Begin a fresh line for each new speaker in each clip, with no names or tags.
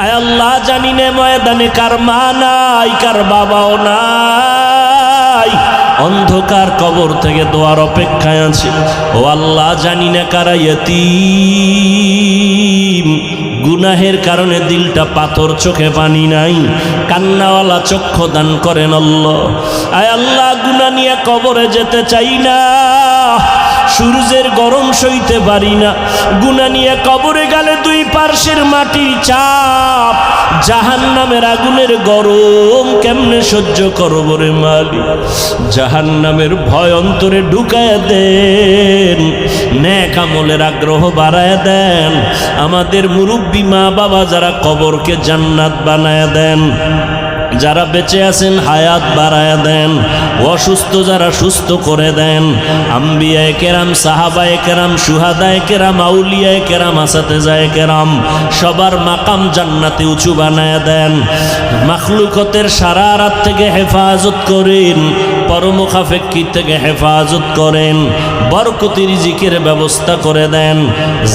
আয় আল্লাহ জানি না ময়দানে কার মা নাই, কার বাবাও নাই, অন্ধকার কবর থেকে দোয়ার অপেক্ষায় আছে। ও আল্লাহ জানি না কারা ইয়তীম, গুনাহের কারণে দিলটা পাথর, চোখে পানি নাই, কান্নাওয়ালা চক্ষু দান করেন আল্লাহ। আয় আল্লাহ গুনাহ নিয়ে কবরে যেতে চাই না, সূর্যের গরম সইতে পারি না, গুনাহ নিয়ে কবরে গেলে দুই পার্শ্বের মাটির চাপ, জাহান্নামের আগুনের গরম কেমনে সহ্য করব রে মালিক। জাহান্নামের ভয় অন্তরে ঢুকায় দেন, নেক আমলের আগ্রহ বাড়ায় দেন, আমাদের মুরব্বী মা বাবা যারা কবরকে জান্নাত বানায় দেন, যারা বেঁচে আছেন হায়াত বাড়ায় দেন, অসুস্থ যারা সুস্থ করে দেন, আম্বিয়ায়ে কেরাম, সাহাবায়ে কেরাম, শুহাদায়ে কেরাম, আউলিয়ায়ে কেরাম, আসাতেজায়ে কেরাম, সবার মাকাম জান্নাতে উঁচু বানায় দেন। মাখলুকতের সারা রাত থেকে হেফাজত করেন, পরমুখাফেক্ষি থেকে হেফাজত করেন, বরকতি রিজিকের ব্যবস্থা করে দেন,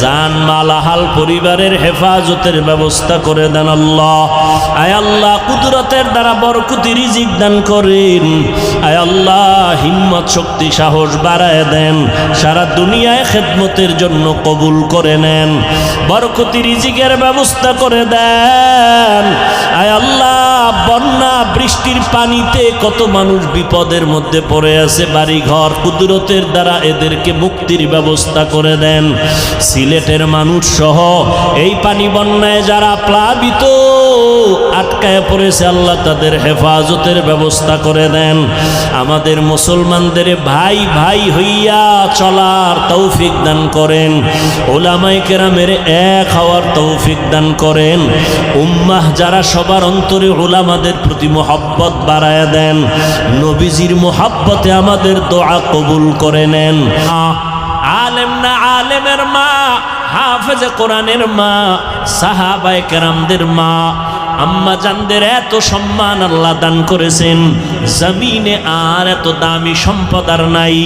জান মাল আহাল পরিবারের হেফাজতের ব্যবস্থা করে দেন আল্লাহ। আয় আল্লাহ কুদরতের দ্বারা বরকতি রিজিক দান করেন। আয় আল্লাহ হিম্মত শক্তি সাহস বাড়ায় দেন, সারা দুনিয়ায় খেদমতের জন্য কবুল করে নেন, বরকতি রিজিকের ব্যবস্থা করে দেন। আয় আল্লাহ বন্যা বৃষ্টির পানিতে কত মানুষ বিপদের মধ্যে পড়ে আছে, বাড়ি ঘর কুদরতের দ্বারা এদেরকে মুক্তির ব্যবস্থা করে দেন। সিলেটের মানুষ সহ এই পানি বন্যায় যারা প্লাবিত আটকায় পড়েছে আল্লাহ তাদের হেফাজতের ব্যবস্থা করে দেন। আমাদের মুসলমানদের ভাই ভাই হইয়া চলার তৌফিক দান করেন, উলামায়ে কেরামের এক হওয়ার তৌফিক দান করেন। উম্মাহ যারা সবার অন্তরে উলামাদের প্রতি মোহাব্বত বাড়ায় দেন, নবীজির মোহাব্বতে আমাদের দোয়া কবুল করে নেন। আলেম না আলেমের মা, হাফেজে কোরআনের মা, সাহাবায়ে কেরামদের মা, আম্মা জানদের এত সম্মান আল্লাহ দান করেছেন, জমিনে আর এত দামি সম্পদ আর নাই।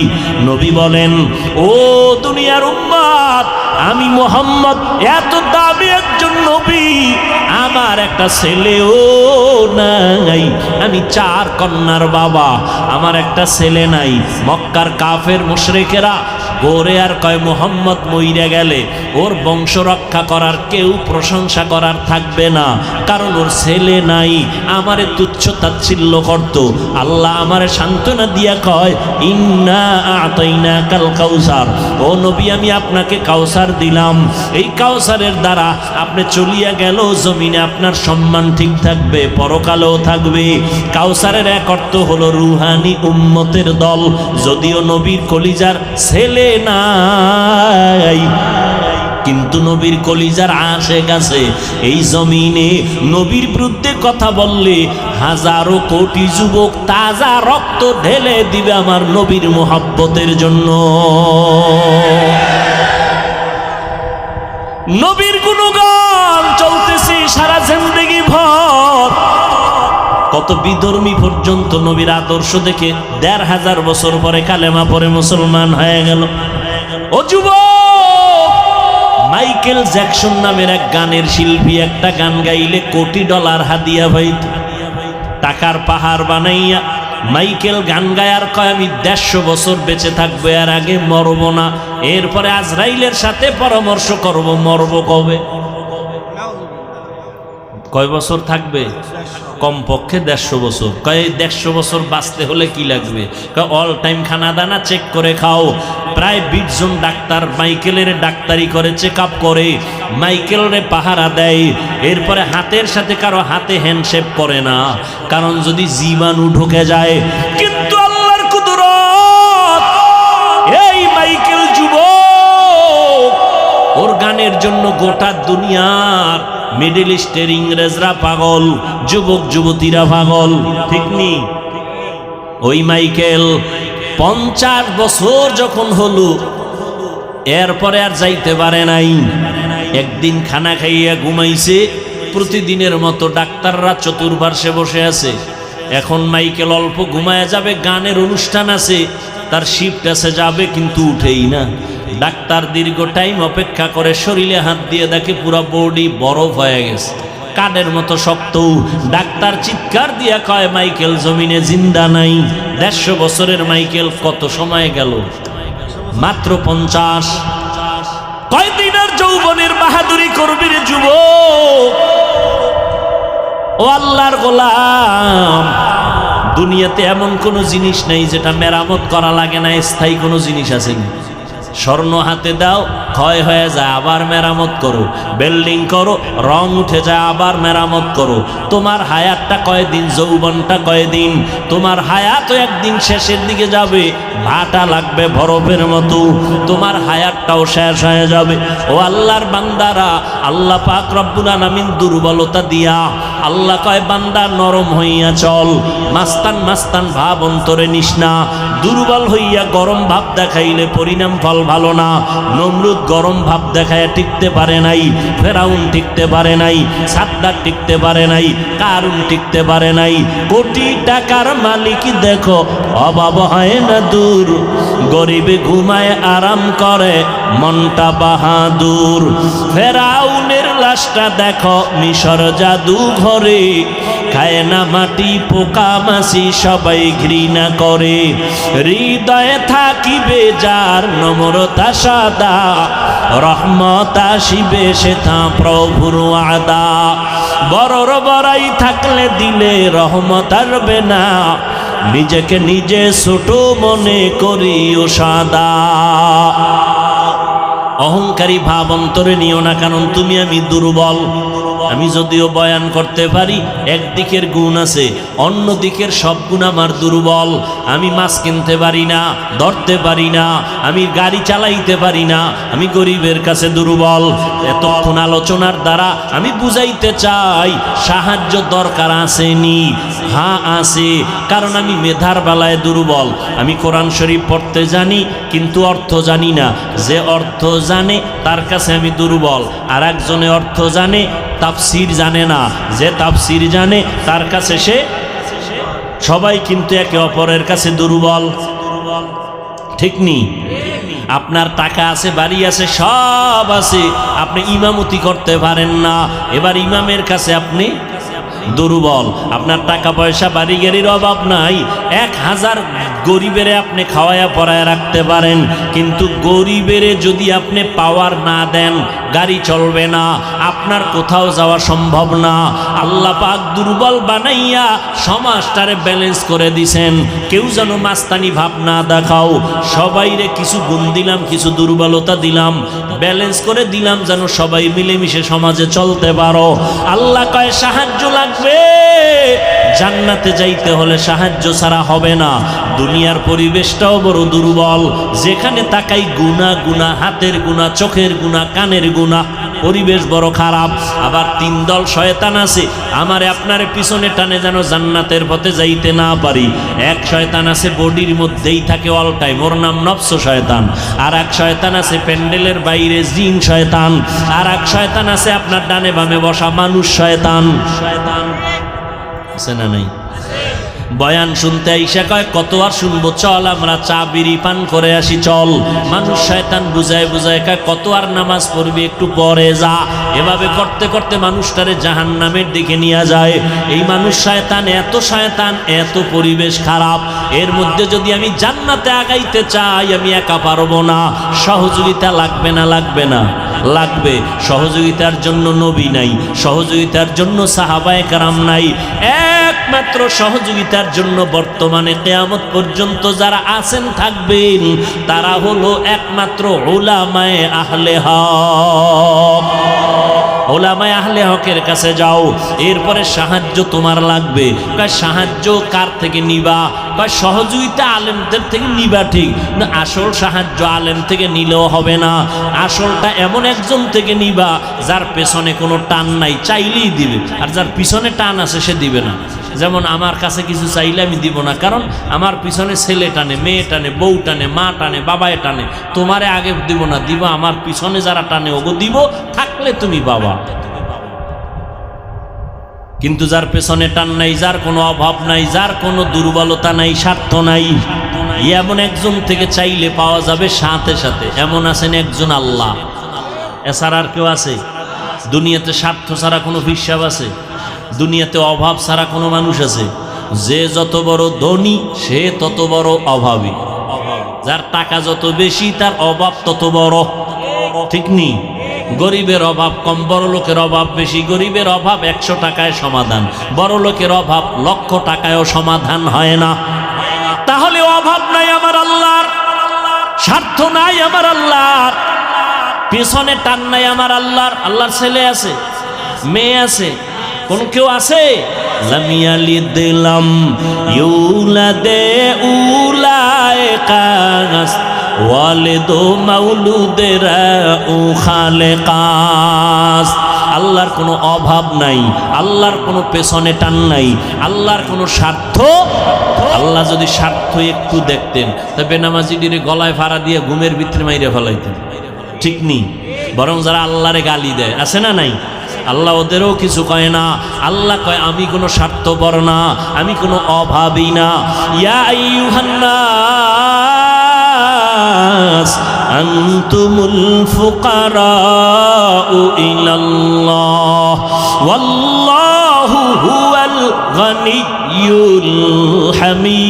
নবী বলেন, ও দুনিয়ার উম্মত, আমি মুহাম্মদ এত দামি একজন নবী, আমার একটা ছেলেও নাই, আমি 4 কন্যার বাবা, আমার একটা ছেলে নাই। মক্কার কাফের মুশরিকেরা গোরে আর কয় মুহাম্মদ মইরা গেলে ওর বংশ রক্ষা করার কেউ প্রশংসা করার থাকবে না, কারণ ওর ছেলে নাই। আমারে তুচ্ছ তাচ্ছিল্য করত। আল্লাহ আমারে সান্ত্বনা দিয়া কয়, ইন্না আতাইনাকাল কাউসার, ও নবী আমি আপনাকে কাউসার দিলাম, এই কাউসারের দ্বারা আপনি চলিয়া গেল জমিনে আপনার সম্মান ঠিক থাকবে, পরকালেও থাকবে। কাউসারের এক অর্থ হলো রুহানি উম্মতের দল। যদিও নবীর কলিজার ছেলে নাই, কিন্তু নবীর কলিজার আশেক আছে। এই জমিনে নবীর বিরুদ্ধে কথা বললে হাজারো কোটি যুবক তাজা রক্ত ঢেলে দিবে আমার নবীর মোহাব্বতের জন্য। নবীর গুণগান চলতেছে সারা জিন্দেগি ভর। কত বিধর্মী পর্যন্ত নবীর আদর্শ দেখে ১৫০০ বছর পরে কালেমা পরে মুসলমান হয়ে গেল। ও যুবক, মাইকেল জ্যাকসন নামের এক গানের শিল্পী একটা গান গাইলে কোটি ডলার হাদিয়া পাইত। টাকার পাহাড় বানাইয়া মাইকেল গান গায়ার কয়, আমি ১৫০ বছর বেঁচে থাকবো, এর আগে মরব না। এরপরে আজরাইলের সাথে পরামর্শ করব, মরব কবে। কয় বছর থাকবে? কমপক্ষে ১৫০ বছর। কয় ১৫০ বছর বাঁচতে হলে কি লাগবে? কয় অল টাইম খানা দানা চেক করে খাও। প্রায় ২০ জন ডাক্তার মাইকেলের ডাক্তারি করে, চেক আপ করে, মাইকেলের পাহারা দেয়। এরপরে হাতের সাথে কারো হাতে হ্যান্ডশেক করে না, কারণ যদি জীবাণু ঢুকে যায়। কিন্তু আল্লাহর কুদরত, এই মাইকেল যুবক, ওর গানের জন্য গোটা দুনিয়ার মিডল ইস্টের ইংরেজরা পাগল, যুবক যুবতীরা পাগল, ঠিক নি? ওই মাইকেল ৫০ বছর যখন হলো, এরপরে আর যাইতে পারে নাই। একদিন খানা খাইয়া ঘুমাইছে, প্রতিদিনের মতো ডাক্তাররা চতুর্পার্শ্বে বসে আছে। এখন মাইকেল অল্প ঘুমায়া যাবে, গানের অনুষ্ঠান আছে, তার শিফট আছে, যাবে কিন্তু উঠেই না। ডাক্তার দীর্ঘ টাইম অপেক্ষা করে, শরীরে হাত দিয়ে দেখে পুরো বডি বরফ হয়ে গেছে। কাঠের মতো শক্ত। ডাক্তার চিৎকার দিয়া কয় মাইকেল জমিনে জিন্দা নাই। 150 বছরের মাইকেল কত সময় গেল? মাত্র 50। কয়দিন আর যৌবনের বাহাদুরি করবি রে যুবক? ও আল্লাহর গোলাম, দুনিয়াতে এমন কোনো জিনিস নেই যেটা মেরামত করা লাগে না। স্থায়ী কোনো জিনিস আছে? স্বর্ণ হাতে দাও, ক্ষয় হয়ে যায়, আবার মেরামত করো। বিল্ডিং করো, রং উঠে যায়, আবার মেরামত করো। তোমার হায়াতটা কয়দিন, যৌবনটা কয়দিন? তোমার হায়াতও একদিন শেষের দিকে যাবে। ভাটা লাগবে বরফের মতো, তোমার হায়াতটাও শেষ হয়ে যাবে। ও আল্লাহর বান্দারা, আল্লাহ পাক রব্বুল আলামিন দুর্বলতা দিয়া আল্লাহ কয় বান্দা নরম হইয়া চল, মাস্তান মাস্তান ভাব অন্তরে নিস না। দুর্বল হইয়া গরম ভাব দেখাইলে পরিণাম ফল ভালো না। নমরুদ গরম ভাব দেখায় টিকতে পারে নাই, ফেরাউন টিকতে পারে নাই, সাদ্দাত টিকতে পারে নাই, কারুন টিকতে পারে নাই। কোটি টাকার মালিক দেখো অভাব হয় না দূর, গরিবে ঘুমায় আরাম করে মনটা বাহাদুর। ফেরাউনের লাশটা দেখো মিশর জাদু ঘরে, খায় না মাটি পোকা মাছি সবাই ঘৃণা করে। হৃদয়ে থাকিবে যার নম্রতা সাদা, রহমত আসিবে সেথা প্রভুর ওয়াদা। বড়র বড়াই থাকলে দিলে রহমত আসবে না, নিজেকে নিজে ছোট মনে করিও সাদা। অহংকারী ভাব অন্তরে নিও না, কারণ তুমি আমি দুর্বল। আমি যদিও বয়ান করতে পারি, একদিকের গুণ আছে, অন্য দিকের সব গুণ আমার দুর্বল। আমি মাছ কিনতে পারি না, ধরতে পারি না, আমি গাড়ি চালাইতে পারি না, আমি গরিবের কাছে দুর্বল। এতক্ষণ আলোচনার দ্বারা আমি বুঝাইতে চাই সাহায্য দরকার আসেনি, হ্যাঁ আছে, কারণ আমি মেধার বেলায় দুর্বল। আমি কোরআন শরীফ পড়তে জানি কিন্তু অর্থ জানি না। যে অর্থ জানে তার কাছে আমি দুর্বল, আর একজনে অর্থ জানে তাফসির জানে না। যে তাফসির জানে তার কাছে সে, সবাই কিন্তু একে অপরের কাছে দুর্বল। ঠিক নি? আপনার টাকা আছে, বাড়ি আছে, সব আছে, আপনি ইমামতি করতে পারেন না, এবার ইমামের কাছে আপনি দুর্বল। আপনার টাকা পয়সা বাড়ি গাড়ির অভাব নাই, 1000 গরিবেরে আপনি খাওয়ায়া পরায়া রাখতে পারেন, কিন্তু গরিবেরে যদি আপনি পাওয়ার না দেন গাড়ি চলবে না, আপনার কোথাও যাওয়া সম্ভব না। আল্লাহ পাক দুর্বল বানাইয়া সমাজটারে ব্যালেন্স করে দিছেন। কেউ যেন মাস্তানি ভাব না দেখাও, সবাইরে কিছু গুণ দিলাম, কিছু দুর্বলতা দিলাম, ব্যালেন্স করে দিলাম, যেন সবাই মিলেমিশে সমাজে চলতে পারো। আল্লাহ কয় সাহায্য লাগবে, জান্নাতে যাইতে হলে সাহায্য ছাড়া হবে না। দুনিয়ার পরিবেশটাও বড় দুর্বল, যেখানে তাকাই গুনাহ গুনাহ, হাতের গুনাহ, চোখের গুনাহ, কানের গুনাহ, পরিবেশ বড় খারাপ। আবার 3 দল শয়তান আছে আমারে আপনারে পিছনে টানে যেন জান্নাতের পথে যাইতে না পারি। এক শয়তান আছে বডির মধ্যেই থাকে অল টাইম, ওর নাম নফস শয়তান। আর এক শয়তান আছে প্যান্ডেলের বাইরে, জিন শয়তান। আর এক শয়তান আছে আপনার ডানে বামে বসা মানুষ শয়তান। শয়তান আছে না নাই? বয়ান শুনতে আইসা কয় কত আর শুনবো, চল আমরা চা বিড়ি পান করে আসি চল। মানুষ শয়তান বুঝায় বুঝায় কয় কত আর নামাজ পড়বি, একটু পরে যা। এভাবে করতে করতে মানুষটারে জাহান্নামের দিকে নিয়ে যায়। এই মানুষ শয়তান, এত শয়তান, এত পরিবেশ খারাপ। এর মধ্যে যদি আমি জান্নাতে আগাইতে চাই, আমি একা পারবো না, সহযোগিতা লাগবে না? লাগবে না? লাগবে। সহযোগিতার জন্য নবী নাই, সহযোগিতার জন্য সাহাবায়ে কেরাম নাই। একমাত্র সহযোগিতার জন্য বর্তমানে কিয়ামত পর্যন্ত যারা আছেন থাকবেন, তারা হলো একমাত্র উলামায়ে আহলে হক। উলামায়ে আহলে হকের কাছে যাও, এরপরে সাহায্য তোমার লাগবে। কয় সাহায্য কার থেকে নিবা? কয় সহযোগিতা আলেমদের থেকে নিবা, ঠিক না? আসল সাহায্য আলেম থেকে নিলেও হবে না, আসলটা এমন একজন থেকে নিবা যার পেছনে কোনো টান নাই, চাইলেই দিবে। আর যার পিছনে টান আছে সে দিবে না। যেমন আমার কাছে কিছু চাইলে আমি দিব না, কারণ আমার পিছনে ছেলে টানে, মেয়ে টানে, বউ টানে, মা টানে, বাবায় টানে। তোমারে আগে দিব না, দিব আমার পিছনে যারা টানে ওগো দিব, থাকলে তুমি বাবা। কিন্তু যার পেছনে টান নাই, যার কোনো অভাব নাই, যার কোনো দুর্বলতা নাই, স্বার্থ নাই, এমন একজন থেকে চাইলে পাওয়া যাবে সাথে সাথে। এমন আছেন একজন আল্লাহ, এছাড়া আর কেউ আছে? দুনিয়াতে স্বার্থ ছাড়া কোনো হিসাব আছে? দুনিয়াতে অভাব ছাড়া কোনো মানুষ আছে? যে যত বড় ধনী সে তত বড় অভাবী, যার টাকা যত বেশি তার অভাব তত বড়, ঠিক নেই? গরিবের অভাব কম, বড় লোকের অভাব বেশি। গরিবের অভাব 100 টাকায় সমাধান, বড় লোকের অভাব 1,00,000 টাকায়ও সমাধান হয় না। তাহলে অভাব নাই আমার আল্লাহর, স্বার্থ নাই আমার আল্লাহর, পেছনে টান নাই আমার আল্লাহর। আল্লাহর ছেলে আছে, মেয়ে আছে, কোন কেউ আছে? লাম ইয়ালিদ লাম ইউলাদে উলাইকাস ওয়ালিদু মাউলুদেরা ও খালেকাস। আল্লাহর কোনো অভাব নাই, আল্লাহর কোনো পেছনে টান নাই, আল্লাহর কোনো স্বার্থ। আল্লাহ যদি স্বার্থ একটু দেখতেন তবে নামাজিটির গলায় ফাড়া দিয়ে ঘুমের ভিতরে মাইরে ফেলাইতেন, ঠিক নেই? বরং যারা আল্লাহরে গালি দেয় আছে না নাই, আল্লাহ ওদেরও কিছু কয় না। আল্লাহ কয় আমি কোনো স্বার্থপর না, আমি কোনো অভাবী না। ইয়া আইয়ুহান নাস আনতুমুল ফুকারাউ ইলাল্লাহ ওয়াল্লাহু হুয়াল গানিয়্যুল হামিদ।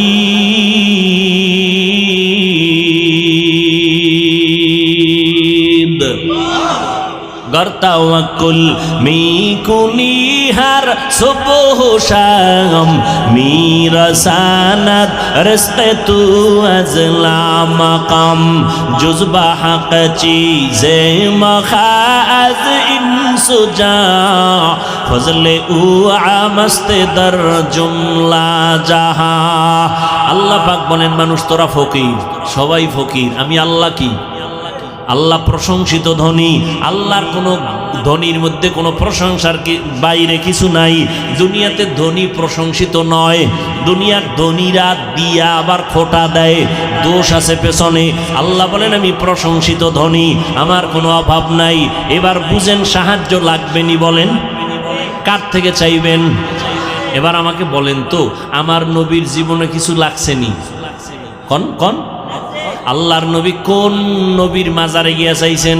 গর্তাওয়াকুল মিকুনি হার সুবহ শাম মিরাসানাত রিজকে তু আজলা মাকাম জুজবা হক চিজে মখাজ ইনসুজা ফজলে উ আমস্তে দর জুমলা জাহা। আল্লাহ পাক বলেন মানুষ তোরা ফকির, সবাই ফকির, আমি আল্লাহ কি? আল্লাহ প্রশংসিত ধনী। আল্লাহর কোনো ধনীর মধ্যে কোনো প্রশংসার বাইরে কিছু নাই। দুনিয়াতে ধনী প্রশংসিত নয়, দুনিয়ার ধনীরা দিয়া আবার খোটা দেয়, দোষ আছে পেছনে। আল্লাহ বলেন আমি প্রশংসিত ধনী, আমার কোনো অভাব নাই। এবার বুঝেন সাহায্য লাগবেনি, বলেন কার থেকে চাইবেন? এবার আমাকে বলেন তো আমার নবীর জীবনে কিছু লাগছেনি? কন কন আল্লাহর নবী কোন নবীর মাজারে গিয়া চাইছেন?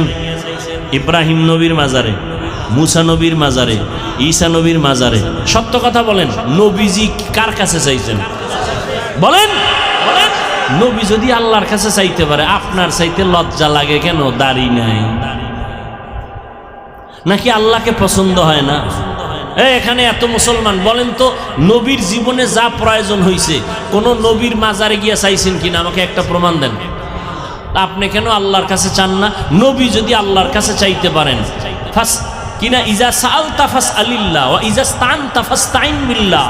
ইব্রাহিম নবীর মাজারে, মুসা নবীর মাজারে, ঈসা নবীর মাজারে। সত্য কথা বলেন, নবীজি কার কাছে চাইছেন? বলেন বলেন। নবী যদি আল্লাহর কাছে চাইতে পারে, আপনার চাইতে লজ্জা লাগে কেন? দাড়ি নাই নাকি আল্লাহকে পছন্দ হয় না? এখানে এত মুসলমান, বলেন তো নবীর জীবনে যা প্রয়োজন হয়েছে কোন নবীর মাজারে গিয়া চাইছেন কিনা? আমাকে একটা প্রমাণ দেন। আপনি কেন আল্লাহর কাছে চান না? নবী যদি আল্লাহর কাছে চাইতে পারেন, ফাস কিনা ইজা সাআলতা ফাসআলিল্লাহ ওয়া ইজা ইসতাআনতা ফাসতাইন বিল্লাহ।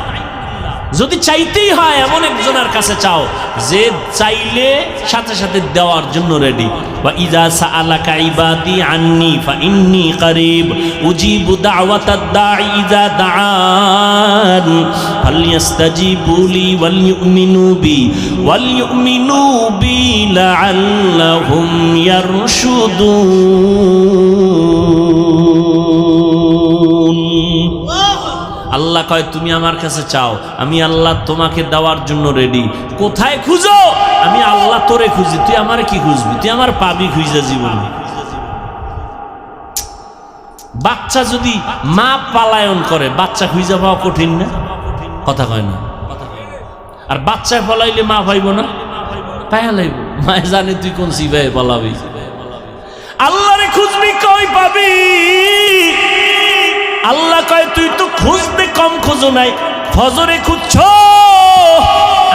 যদি চাইতেই হয় এমন একজনের কাছে চাও যে চাইলে সাথে সাথে দেওয়ার জন্য রেডি। ওয়া ইজা সাআলাকা ইবাদি আন্নি ফাইন্নী করিব উজিবু দাওয়াতাদ দাঈ ইজা দাআন ফালইস্তাজিবু লি ওয়াল ইউমিনু বি লাআল্লাহুম ইয়ারশুদুন। আল্লাহ কয় তুমি আমার কাছে চাও, আমি আল্লাহ তোমাকে দেওয়ার জন্য রেডি। কোথায় খুঁজো? আমি আল্লাহ তোরে খুঁজি, তুই আমার কি খুঁজবি? তুই আমার পাবি খুঁজা জীবনে। বাচ্চা যদি মা পালায়ন করে, বাচ্চা খুঁজা পাওয়া কঠিন না? কথা কয় না? আর বাচ্চায় পালাইলে মা পাইব না? পায়া লাইব। মায়ে জানে তুই কোন সিভাই পালাবি। আল্লাহরে খুঁজবি, কই পাবি? আল্লাহ কয় তুই তো খুঁজতে কম খোঁজো নাই, ফজরে খুঁজছো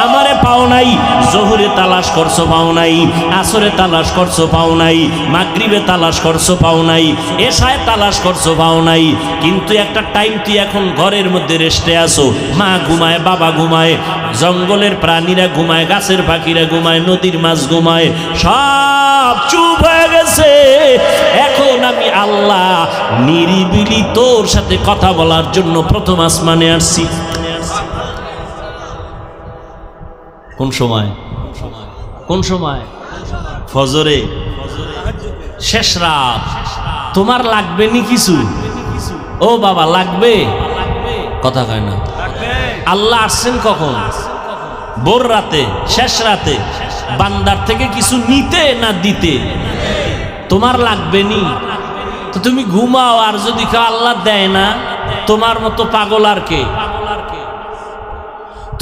আমারে পাও নাই, জোহরে তালাশ করছো পাও নাই, আসরে তালাশ করছো পাও নাই, মাগরিবে তালাশ করছো পাও নাই, এশায় তালাশ করছো পাও নাই। কিন্তু একটা টাইম তুই এখন ঘরের মধ্যে রেস্টে আসো, মা ঘুমায়, বাবা ঘুমায়, জঙ্গলের প্রাণীরা ঘুমায়, গাছের পাখিরা ঘুমায়, নদীর মাছ ঘুমায়, সব চুপ হয়ে গেছে। এখন আমি আল্লাহ নিরিবিলি তোর সাথে কথা বলার জন্য প্রথম আসমানে আসছি। কোন সময়? কোন সময়? ফজরে, শেষ রাত। তোমার লাগবে নি কিছু? ও বাবা লাগবে? কথা কয় না। আল্লাহ আসছেন কখন? ভোর রাতে, শেষ রাতে। বান্দার থেকে কিছু নিতে না দিতে? তোমার লাগবে নি? তো তুমি ঘুমাও, আর যদি কেউ আল্লাহ দেয় না, তোমার মতো পাগল আর কে?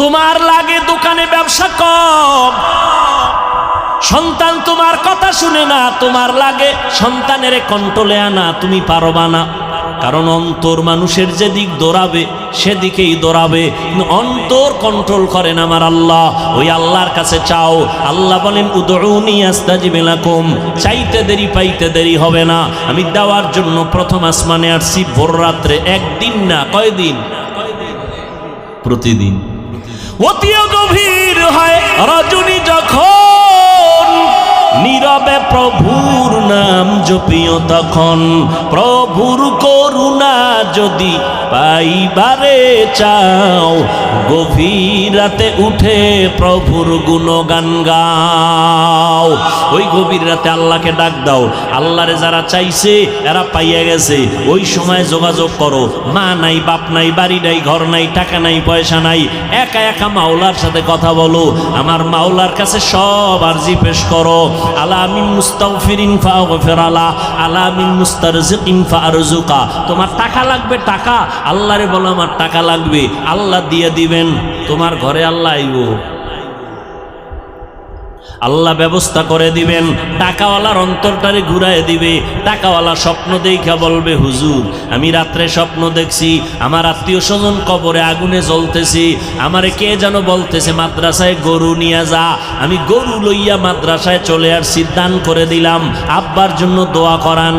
তোমার লাগে দোকানে ব্যবসা কম, সন্তান তোমার কথা শুনে না, তোমার লাগে সন্তানের কন্ট্রোলে আনা, তুমি পারবা না। কারণ অন্তর মানুষের যেদিক দৌড়াবে সেদিকেই দৌড়াবে, অন্তর কন্ট্রোল করেন আমার আল্লাহ। ওই আল্লাহর কাছে চাও। আল্লাহ বলেন উদউনি আস্তাজিব লাকুম, চাইতে দেরি পাইতে দেরি হবে না। আমি দেওয়ার জন্য প্রথম আসমানে আসছি ভোর রাত্রে, একদিন না, কয়দিন? প্রতিদিন। অতিও গভীর হয় রজনী যখন, নীরবে প্রভুর নাম জপিও তখন। প্রভুর করুণা যদি পাইবারে চাও, গভীর রাতে উঠে প্রভুর গুণগান গাও। ওই গভীর রাতে আল্লাহকে ডাক দাও। আল্লাহরে যারা চাইছে এরা পাইয়া গেছে, ওই সময় যোগাযোগ করো। মা নাই, বাপ নাই, বাড়ি নাই, ঘর নাই, টাকা নাই, পয়সা নাই, একা একা মাওলার সাথে কথা বলো। আমার মাওলার কাছে সব আরজি পেশ করো। আলা মিন মুস্তাগফিরিন ফাগফির আলা, আলা মিন মুস্তারজিকিন ফারজুকা। তোমার টাকা লাগবে, টাকা আল্লাহরে বলো আমার টাকা লাগবে, আল্লাহ দিয়ে দিবেন। তোমার ঘরে আল্লাহ আইব, আল্লাহ ব্যবস্থা করে দিবেন। টাকাওয়ালার অন্তরটারে ঘুরায় দিবে। টাকাওয়ালা স্বপ্ন দেখা বলবে, হুজুর আমি রাত্রে স্বপ্ন দেখছি আমার আত্মীয় স্বজন কবরে আগুনে জ্বলতেছি, আমারে কে যেন বলতেছে মাদ্রাসায় গরু নিয়ে যা। আমি গরু লইয়া মাদ্রাসায় চলে আসছি, দান করে দিলাম, আব্বার জন্য দোয়া করান।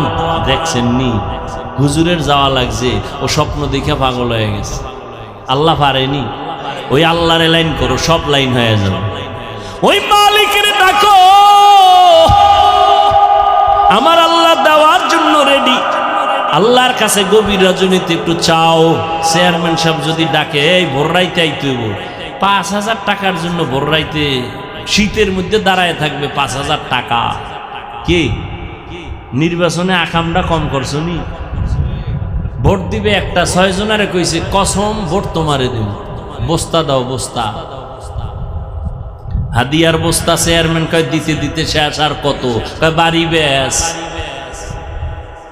দেখছেন নি হুজুরের যাওয়া লাগছে, ও স্বপ্ন দেখে পাগল হয়ে গেছে। আল্লাহ পারেনি। ওই আল্লাহরে লাইন করো, সব লাইন হয়ে যাবে। ওই মালিকের ডাকো, আমার আল্লাহ দেওয়ার জন্য রেডি। আল্লাহর কাছে গভীর রজনীতে একটু চাও। চেয়ারম্যান সাহেব যদি ডাকে, এই ভোর রাইতে আইতে হইব, ৫,০০০ টাকার জন্য ভোর রাইতে শীতের মধ্যে দাঁড়ায় থাকবে, ৫,০০০ টাকা। কি নির্বাচনে আকামটা কম করছো নি? ভোট দিবে একটা, ৬ জনারে কইছে কসম ভোট তোমারে দিব, বস্তা দাও, বস্তা হাদিয়ার বস্তা। চেয়ারম্যান কয় দিতে দিতে শেষ, আর কত? কয় বাড়ি বেশ।